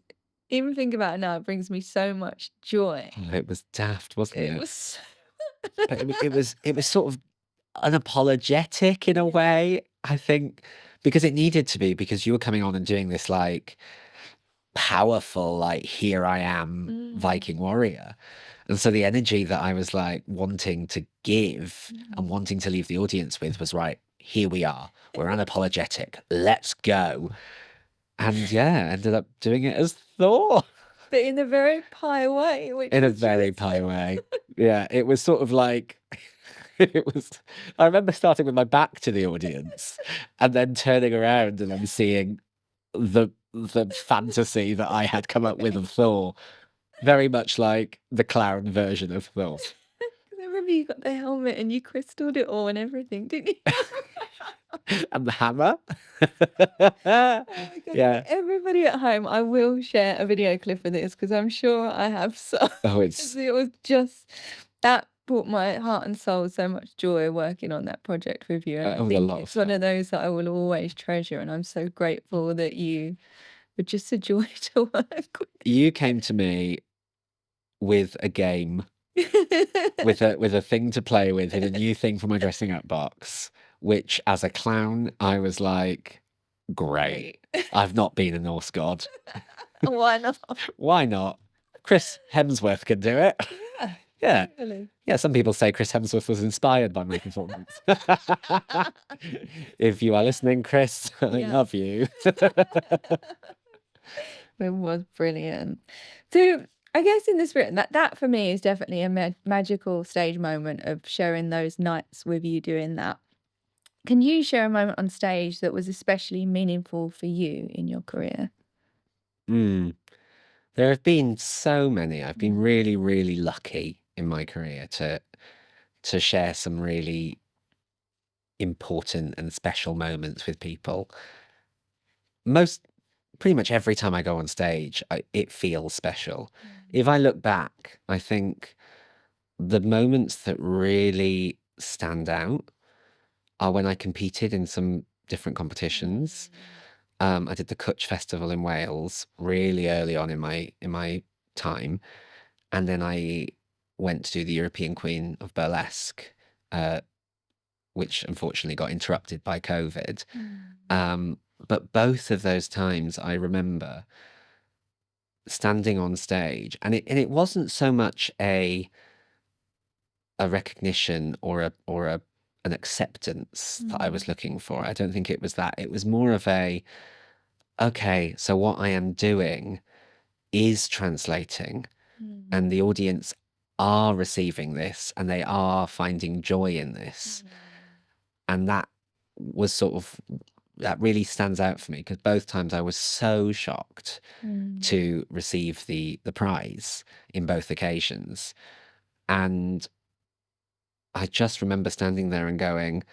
even think about it now, it brings me so much joy. it was daft, wasn't it? It was But it was sort of unapologetic in a way, I think, because it needed to be, because you were coming on and doing this powerful, here I am Viking warrior. And so the energy that I was wanting to give and wanting to leave the audience with was, right, here we are. We're unapologetic. Let's go. And yeah, ended up doing it as Thor. But in a very pie way. In a very pie way. Yeah, it was sort of it was, I remember starting with my back to the audience and then turning around and then seeing the fantasy that I had come up with of Thor. Very much like the clown version of Thor. I remember you got the helmet and you crystalled it all and everything, didn't you? And the hammer. Oh my God. Yeah. Everybody at home, I will share a video clip of this, because I'm sure I have some. Oh, it was just, that brought my heart and soul so much joy working on that project with you. And I was a think lot of it's one of those that I will always treasure, and I'm so grateful that you were just a joy to work with. You came to me with a game, with a thing to play with, and a new thing for my dressing up box, which as a clown I was like, great. I've not been a Norse god. Why not? Why not? Chris Hemsworth can do it. Yeah. Really. Yeah, some people say Chris Hemsworth was inspired by my performance. If you are listening, Chris, I love you. It was brilliant. So I guess in the spirit, that for me is definitely a magical stage moment of sharing those nights with you doing that. Can you share a moment on stage that was especially meaningful for you in your career? There have been so many. I've been really, really lucky in my career to share some really important and special moments with people. Pretty much every time I go on stage, it feels special. If I look back, I think the moments that really stand out are when I competed in some different competitions. I did the Cwtch Festival in Wales really early on in my time, and then I went to do the European Queen of Burlesque, which unfortunately got interrupted by COVID. But both of those times I remember standing on stage, and it wasn't so much a recognition or an acceptance that I was looking for. I don't think it was that. It was more of okay, so what I am doing is translating, and the audience are receiving this, and they are finding joy in this. And that was that really stands out for me, because both times I was so shocked to receive the prize in both occasions. And I just remember standing there and going,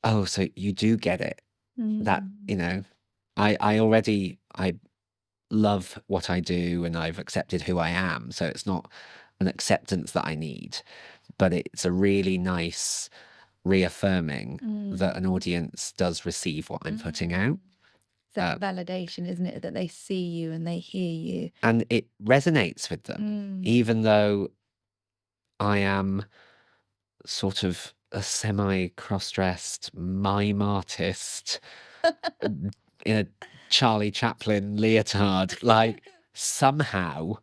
oh, so you do get it. That, I love what I do, and I've accepted who I am. So it's not an acceptance that I need, but it's a really nice reaffirming that an Mm. audience does receive what I'm putting out. It's that validation, isn't it? That they see you and they hear you. And it resonates with them, even though I am sort of a semi-cross-dressed mime artist in a Charlie Chaplin leotard. Like, somehow,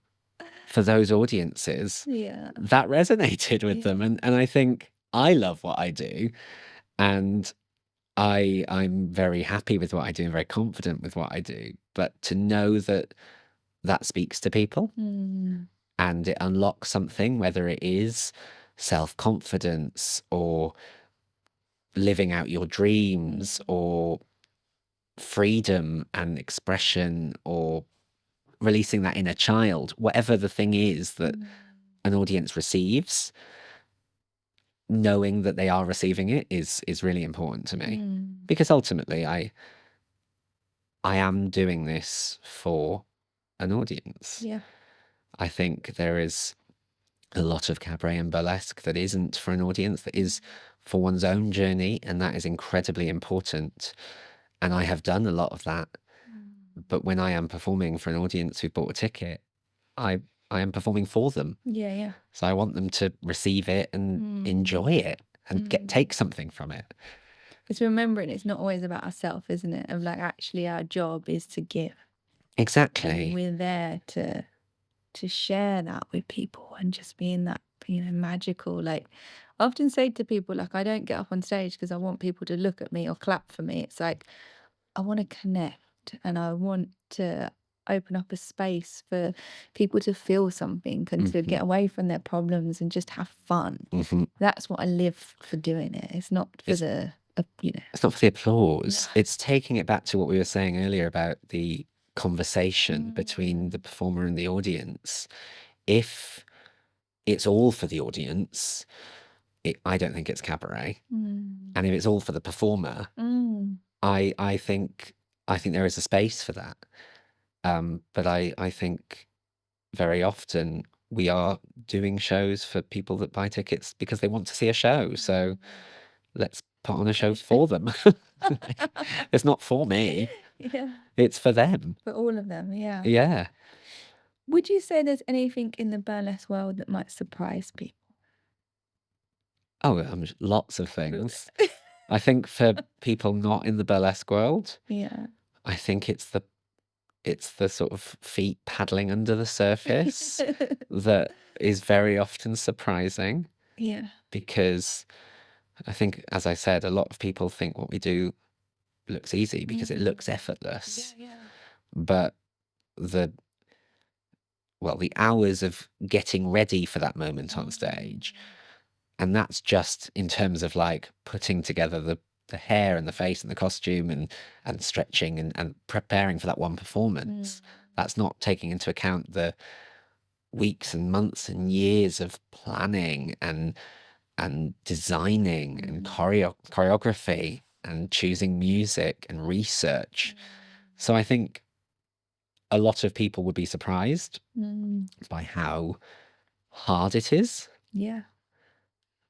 for those audiences, Yeah. that resonated with them. And I think I love what I do. And I'm very happy with what I do and very confident with what I do. But to know that that speaks to people and it unlocks something, whether it is self-confidence or living out your dreams or freedom and expression or releasing that inner child, whatever the thing is that an audience receives, knowing that they are receiving it is really important to me. Because ultimately I am doing this for an audience. Yeah. I think there is a lot of cabaret and burlesque that isn't for an audience, that is for one's own journey, and that is incredibly important. And I have done a lot of that. But when I am performing for an audience who bought a ticket, I am performing for them. Yeah, yeah. So I want them to receive it and enjoy it and take something from it. It's remembering it's not always about ourselves, isn't it? Of like, actually our job is to give. Exactly. And we're there to share that with people and just being that, magical. Like, I often say to people, like, I don't get up on stage because I want people to look at me or clap for me. It's like, I want to connect and I want to open up a space for people to feel something and to get away from their problems and just have fun. That's what I live for doing it. It's not for It's not for the applause. No. It's taking it back to what we were saying earlier about the conversation between the performer and the audience. If it's all for the audience, I don't think it's cabaret. And if it's all for the performer, I think there is a space for that. But I think very often we are doing shows for people that buy tickets because they want to see a show. So let's put on a show for them. It's not for me. Yeah. It's for them. For all of them, yeah. Yeah. Would you say there's anything in the burlesque world that might surprise people? Oh, lots of things. I think for people not in the burlesque world, Yeah. I think it's the sort of feet paddling under the surface that is very often surprising. Yeah. Because I think, as I said, a lot of people think what we do looks easy because it looks effortless. Yeah. But the hours of getting ready for that moment on stage, and that's just in terms of like putting together the hair and the face and the costume and stretching and preparing for that one performance. That's not taking into account the weeks and months and years of planning and designing and choreography and choosing music and research. So I think a lot of people would be surprised by how hard it is. Yeah.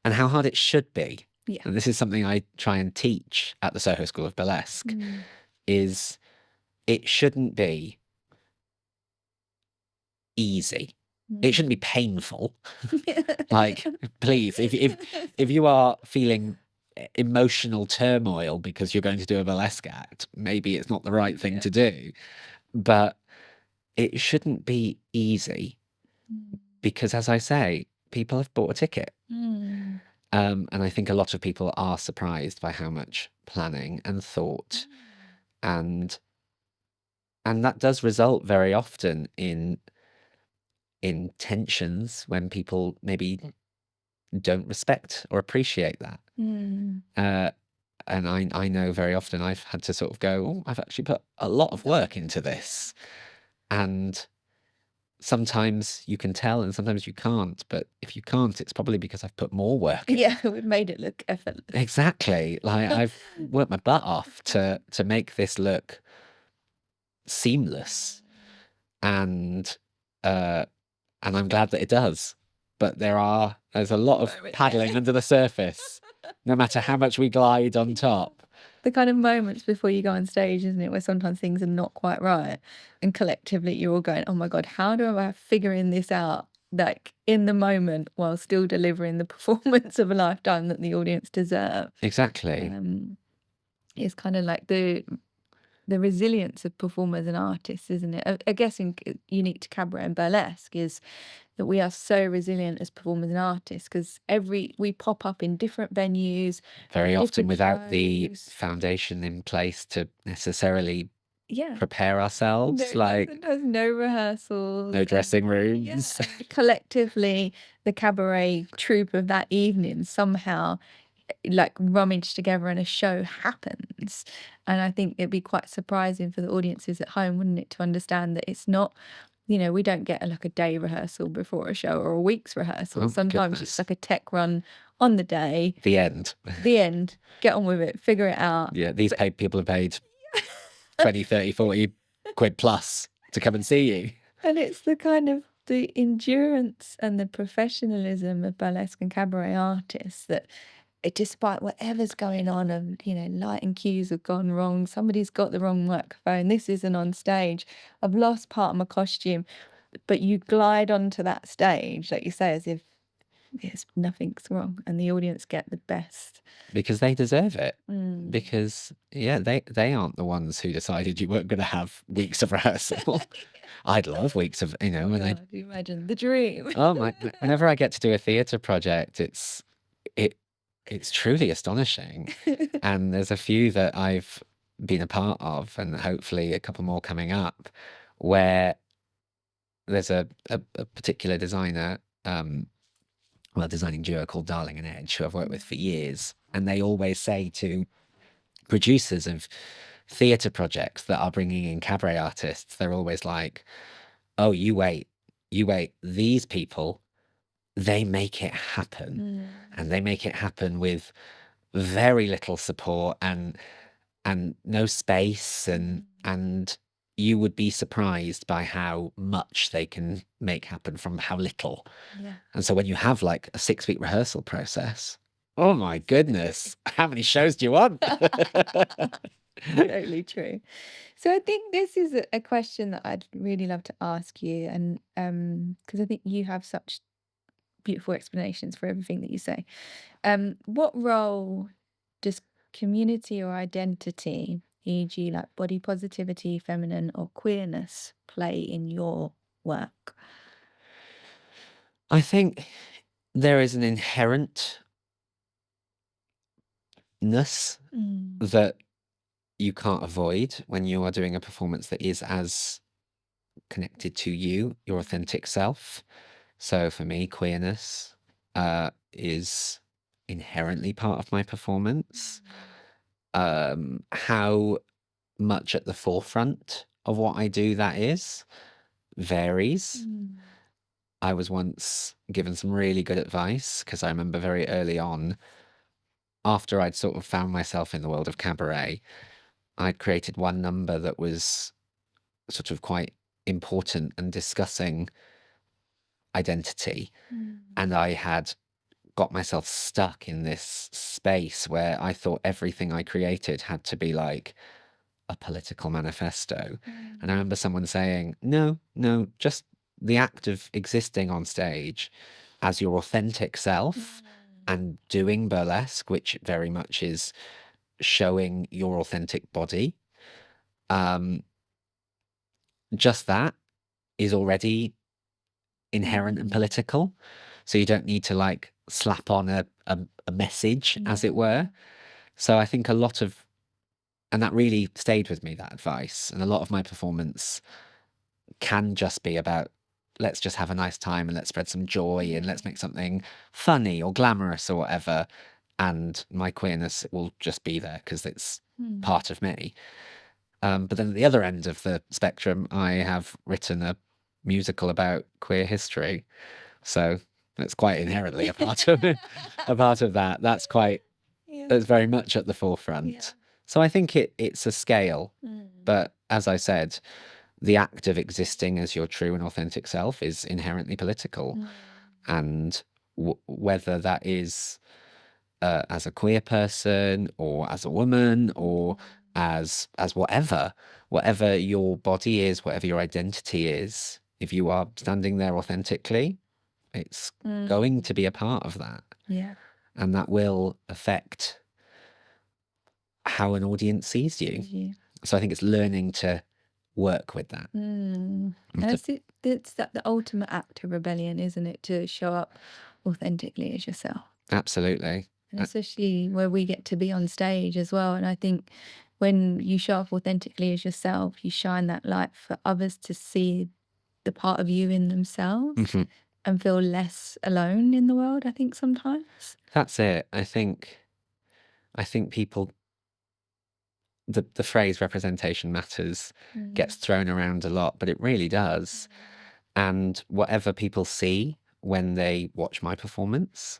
And how hard it should be. Yeah. And this is something I try and teach at the Soho School of Burlesque, is it shouldn't be easy. It shouldn't be painful. Like, please, if you are feeling emotional turmoil because you're going to do a burlesque act, maybe it's not the right thing to do. But it shouldn't be easy because, as I say, people have bought a ticket. And I think a lot of people are surprised by how much planning and thought and that does result very often in tensions when people maybe don't respect or appreciate that. And I know very often I've had to sort of go, oh, I've actually put a lot of work into this. And sometimes you can tell and sometimes you can't. But if you can't, it's probably because I've put more work in. Yeah, we've made it look effortless. Exactly. Like I've worked my butt off to make this look seamless. And I'm glad that it does. but there's a lot of Moment. paddling under the surface, no matter how much we glide on top. The kind of moments before you go on stage, isn't it, where sometimes things are not quite right, and collectively you're all going, oh my God, how do I figuring this out, like in the moment, while still delivering the performance of a lifetime that the audience deserve. Exactly. It's kind of like the resilience of performers and artists, isn't it? I guess unique to cabaret and burlesque is that we are so resilient as performers and artists, because we pop up in different venues, Very often different without the shows. foundation in place to necessarily Yeah. prepare ourselves, like Sometimes no rehearsals, no dressing yeah, rooms. collectively the cabaret troupe of that evening somehow like rummage together and a show happens. And I think it'd be quite surprising for the audiences at home, wouldn't it, to understand that it's not, we don't get like a day rehearsal before a show or a week's rehearsal. Oh my Sometimes goodness. it's like a tech run on the day, The end. get on with it, figure it out. Yeah, these paid people are paid 20, 30, 40 quid plus to come and see you. And it's the kind of the endurance and the professionalism of burlesque and cabaret artists that despite whatever's going on, and lighting cues have gone wrong, somebody's got the wrong microphone, this isn't on stage, I've lost part of my costume, but you glide onto that stage, like you say, as if nothing's wrong, and the audience get the best. Because they deserve it. Because they aren't the ones who decided you weren't going to have weeks of rehearsal. I'd love weeks of, when God, you imagine the dream. oh my, whenever I get to do a theatre project, it's truly astonishing. And there's a few that I've been a part of, and hopefully a couple more coming up, where there's a particular designer, designing duo called Darling and Edge, who I've worked with for years. And they always say to producers of theatre projects that are bringing in cabaret artists, they're always like, oh, you wait, these people, they make it happen. And they make it happen with very little support and no space, and you would be surprised by how much they can make happen from how little. Yeah. And so when you have like a 6-week rehearsal process, oh my goodness, how many shows do you want? Totally true. So I think this is a question that I'd really love to ask you, and because I think you have such beautiful explanations for everything that you say. What role does community or identity, e.g., like body positivity, feminine, or queerness, play in your work? I think there is an inherentness that you can't avoid when you are doing a performance that is as connected to you, your authentic self. So for me, queerness is inherently part of my performance. How much at the forefront of what I do that is varies. I was once given some really good advice, because I remember very early on, after I'd sort of found myself in the world of cabaret, I'd created one number that was sort of quite important and discussing identity. And I had got myself stuck in this space where I thought everything I created had to be like a political manifesto. And I remember someone saying, no, just the act of existing on stage as your authentic self and doing burlesque, which very much is showing your authentic body. Just that is already inherent and political. So you don't need to like slap on a message, as it were. So I think and that really stayed with me, that advice. And a lot of my performance can just be about, let's just have a nice time and let's spread some joy and let's make something funny or glamorous or whatever. And my queerness will just be there because it's part of me. But then at the other end of the spectrum, I have written a musical about queer history. So it's quite inherently a part of that. That's very much at the forefront. Yeah. So I think it's a scale. But as I said, the act of existing as your true and authentic self is inherently political. And whether that is as a queer person or as a woman or as whatever your body is, whatever your identity is, if you are standing there authentically, it's going to be a part of that. Yeah. And that will affect how an audience sees you. So I think it's learning to work with that. And it's that the ultimate act of rebellion, isn't it? To show up authentically as yourself. Absolutely. And especially where we get to be on stage as well. And I think when you show up authentically as yourself, you shine that light for others to see the part of you in themselves and feel less alone in the world, I think sometimes. That's it. I think people, the phrase representation matters gets thrown around a lot, but it really does. And whatever people see when they watch my performance,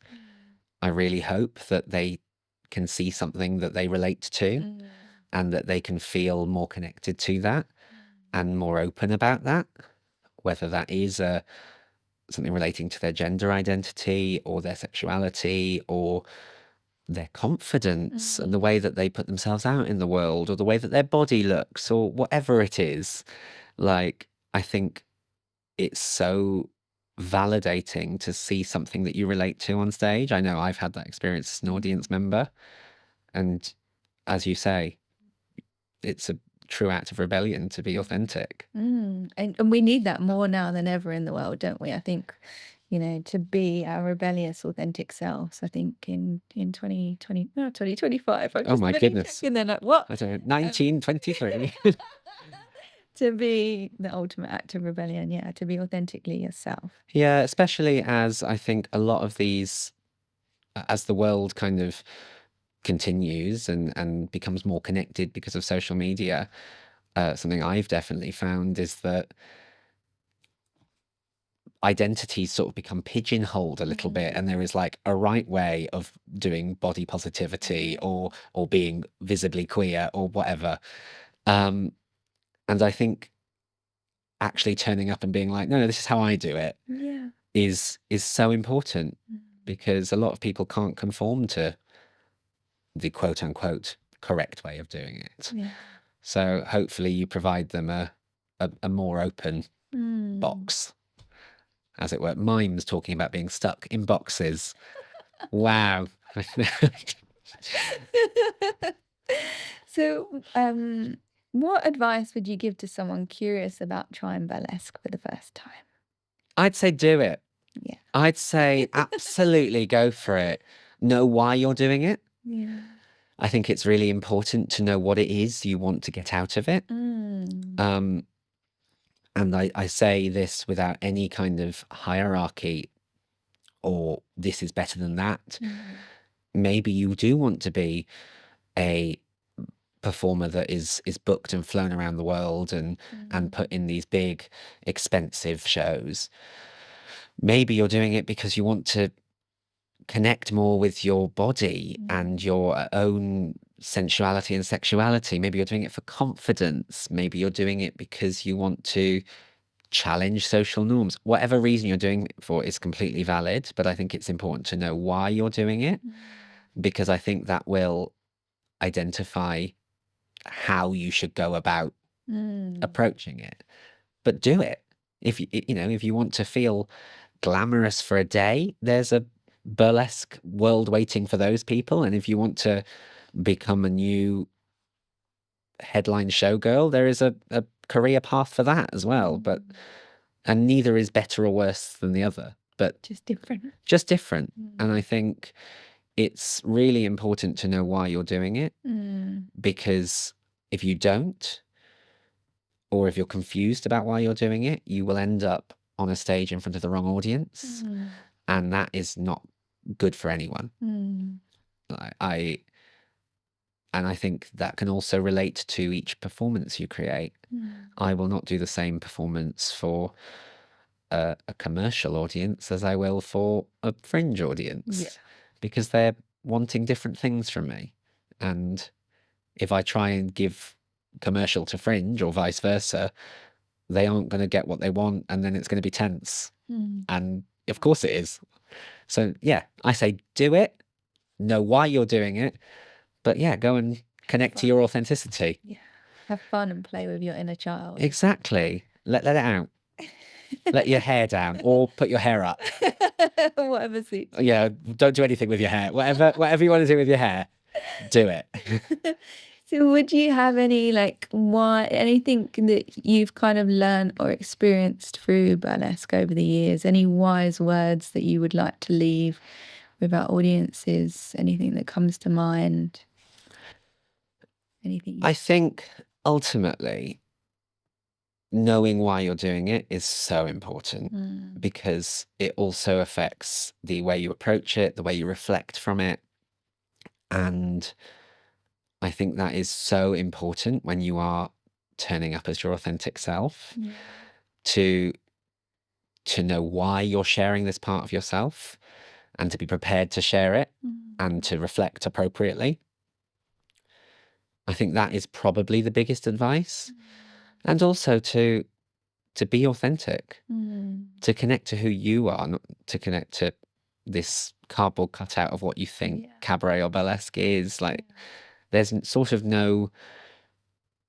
I really hope that they can see something that they relate to and that they can feel more connected to that and more open about that, whether that is something relating to their gender identity or their sexuality or their confidence and the way that they put themselves out in the world or the way that their body looks or whatever it is. Like, I think it's so validating to see something that you relate to on stage. I know I've had that experience as an audience member. And as you say, it's a true act of rebellion to be authentic. And we need that more now than ever in the world, don't we? I think, to be our rebellious, authentic selves. I think in 2025. Oh my goodness. And then like, what? I don't know, 1923. To be the ultimate act of rebellion, yeah, to be authentically yourself. Yeah, especially as I think a lot of these, as the world kind of continues and becomes more connected because of social media, something I've definitely found is that identities sort of become pigeonholed a little bit, and there is like a right way of doing body positivity or being visibly queer or whatever. And I think actually turning up and being like, no, this is how I do it, is so important, because a lot of people can't conform to the quote unquote correct way of doing it. So hopefully you provide them a more open box, as it were. Mime's talking about being stuck in boxes. Wow. So, what advice would you give to someone curious about trying burlesque for the first time? I'd say do it. Yeah. I'd say absolutely go for it. Know why you're doing it. Yeah. I think it's really important to know what it is you want to get out of it. And I say this without any kind of hierarchy or this is better than that. Maybe you do want to be a performer that is booked and flown around the world and put in these big, expensive shows. Maybe you're doing it because you want to connect more with your body and your own sensuality and sexuality. Maybe you're doing it for confidence. Maybe you're doing it because you want to challenge social norms. Whatever reason you're doing it for is completely valid, but I think it's important to know why you're doing it, because I think that will identify how you should go about approaching it. But do it. If you want to feel glamorous for a day, there's a burlesque world waiting for those people. And if you want to become a new headline showgirl, there is a career path for that as well. And neither is better or worse than the other, but just different. And I think it's really important to know why you're doing it, because if you don't, or if you're confused about why you're doing it, you will end up on a stage in front of the wrong audience, and that is not good for anyone. And I think that can also relate to each performance you create. I will not do the same performance for a commercial audience as I will for a fringe audience, because they're wanting different things from me. And if I try and give commercial to fringe or vice versa, they aren't going to get what they want, and then it's going to be tense. And Of course it is. So yeah, I say do it, know why you're doing it, but yeah, go and connect to your authenticity. Yeah. Have fun and play with your inner child. Exactly. Let it out. Let your hair down or put your hair up. Whatever suits you. Yeah, don't do anything with your hair. Whatever you want to do with your hair, do it. So would you have any anything that you've kind of learned or experienced through burlesque over the years? Any wise words that you would like to leave with our audiences? Anything that comes to mind? Anything? I think ultimately knowing why you're doing it is so important because it also affects the way you approach it, the way you reflect from it. And I think that is so important when you are turning up as your authentic self to know why you're sharing this part of yourself and to be prepared to share it and to reflect appropriately. I think that is probably the biggest advice. And also to be authentic, to connect to who you are, not to connect to this cardboard cutout of what you think cabaret or burlesque is. Like, there's sort of no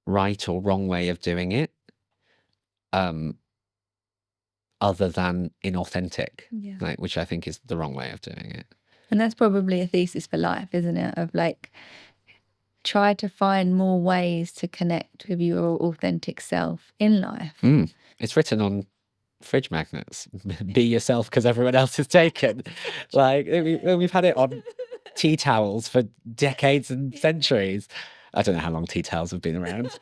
right or wrong way of doing it, other than inauthentic, which I think is the wrong way of doing it. And that's probably a thesis for life, isn't it? Of try to find more ways to connect with your authentic self in life. It's written on fridge magnets. Be yourself because everyone else is taken. We've had it on tea towels for decades and centuries. I don't know how long tea towels have been around.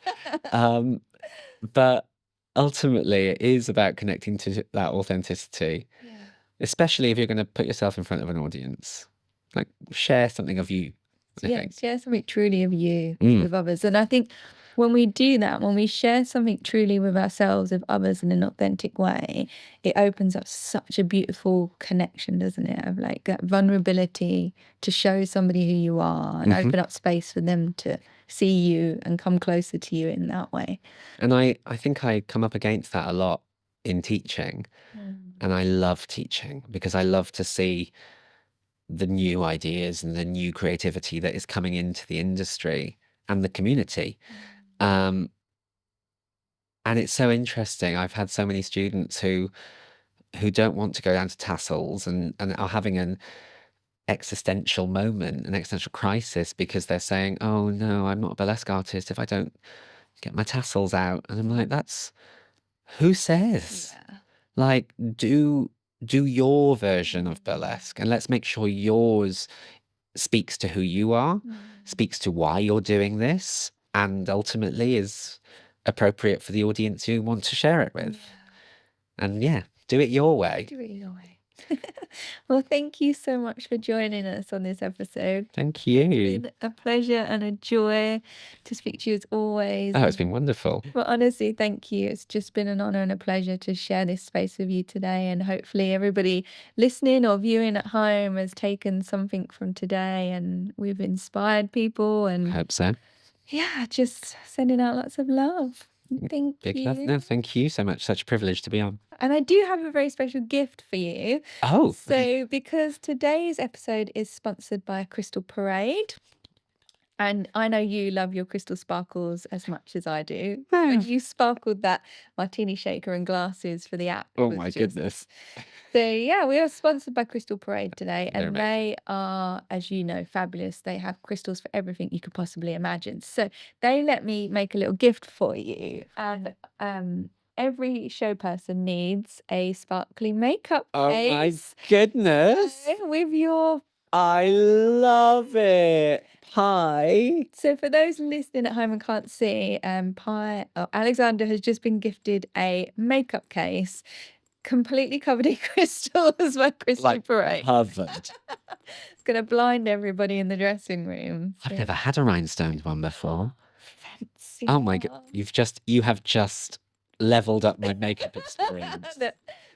But ultimately it is about connecting to that authenticity, especially if you're going to put yourself in front of an audience. Like, share something of you. Share something truly of you with others. And I think when we do that, when we share something truly with ourselves, with others in an authentic way, it opens up such a beautiful connection, doesn't it? Of that vulnerability to show somebody who you are and open up space for them to see you and come closer to you in that way. And I think I come up against that a lot in teaching. And I love teaching because I love to see the new ideas and the new creativity that is coming into the industry and the community. And it's so interesting. I've had so many students who don't want to go down to tassels and are having an existential moment, an existential crisis, because they're saying, oh no, I'm not a burlesque artist if I don't get my tassels out. And I'm like, that's who says? Like, do your version of burlesque and let's make sure yours speaks to who you are, speaks to why you're doing this, and ultimately is appropriate for the audience you want to share it with. And do it your way. Do it your way. Well, thank you so much for joining us on this episode. Thank you. It's been a pleasure and a joy to speak to you as always. Oh, it's been wonderful. Well, honestly, thank you. It's just been an honor and a pleasure to share this space with you today. And hopefully everybody listening or viewing at home has taken something from today and we've inspired people. And I hope so. Yeah, just sending out lots of love. Thank Big you. love. No, thank you so much. Such a privilege to be on. And I do have a very special gift for you. Oh. So because today's episode is sponsored by Crystal Parade, and I know you love your crystal sparkles as much as I do. When you sparkled that martini shaker and glasses for the app. Oh my goodness. So yeah, we are sponsored by Crystal Parade today, and they are, as you know, fabulous. They have crystals for everything you could possibly imagine. So they let me make a little gift for you, and every show person needs a sparkly makeup case. My goodness. With your... I love it. Pie. So for those listening at home and can't see, Alexander has just been gifted a makeup case completely covered in crystals by Crystal Parade. Covered. It's going to blind everybody in the dressing room. So. I've never had a rhinestoned one before. Fancy. Oh my god! You have just leveled up my makeup experience.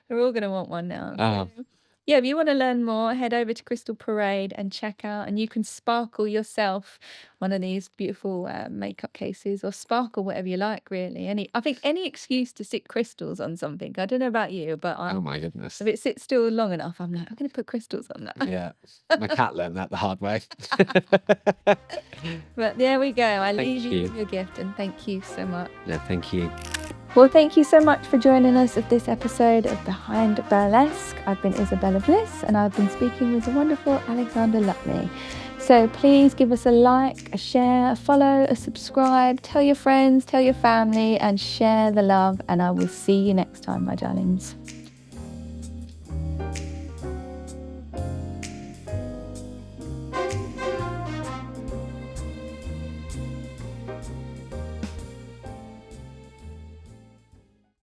We're all going to want one now. Oh. So Yeah, if you want to learn more, head over to Crystal Parade and check out, and you can sparkle yourself one of these beautiful makeup cases, or sparkle whatever you like, really. I think any excuse to stick crystals on something. I don't know about you, but Oh my goodness. if it sits still long enough, I'm like, I'm going to put crystals on that. Yeah, my cat learned that the hard way. But there we go. I Thank leave you you. with your gift, and thank you so much. No, thank you. Well, thank you so much for joining us at this episode of Behind Burlesque. I've been Isabella Bliss, and I've been speaking with the wonderful Alexander Lutley. So please give us a like, a share, a follow, a subscribe, tell your friends, tell your family, and share the love. And I will see you next time, my darlings.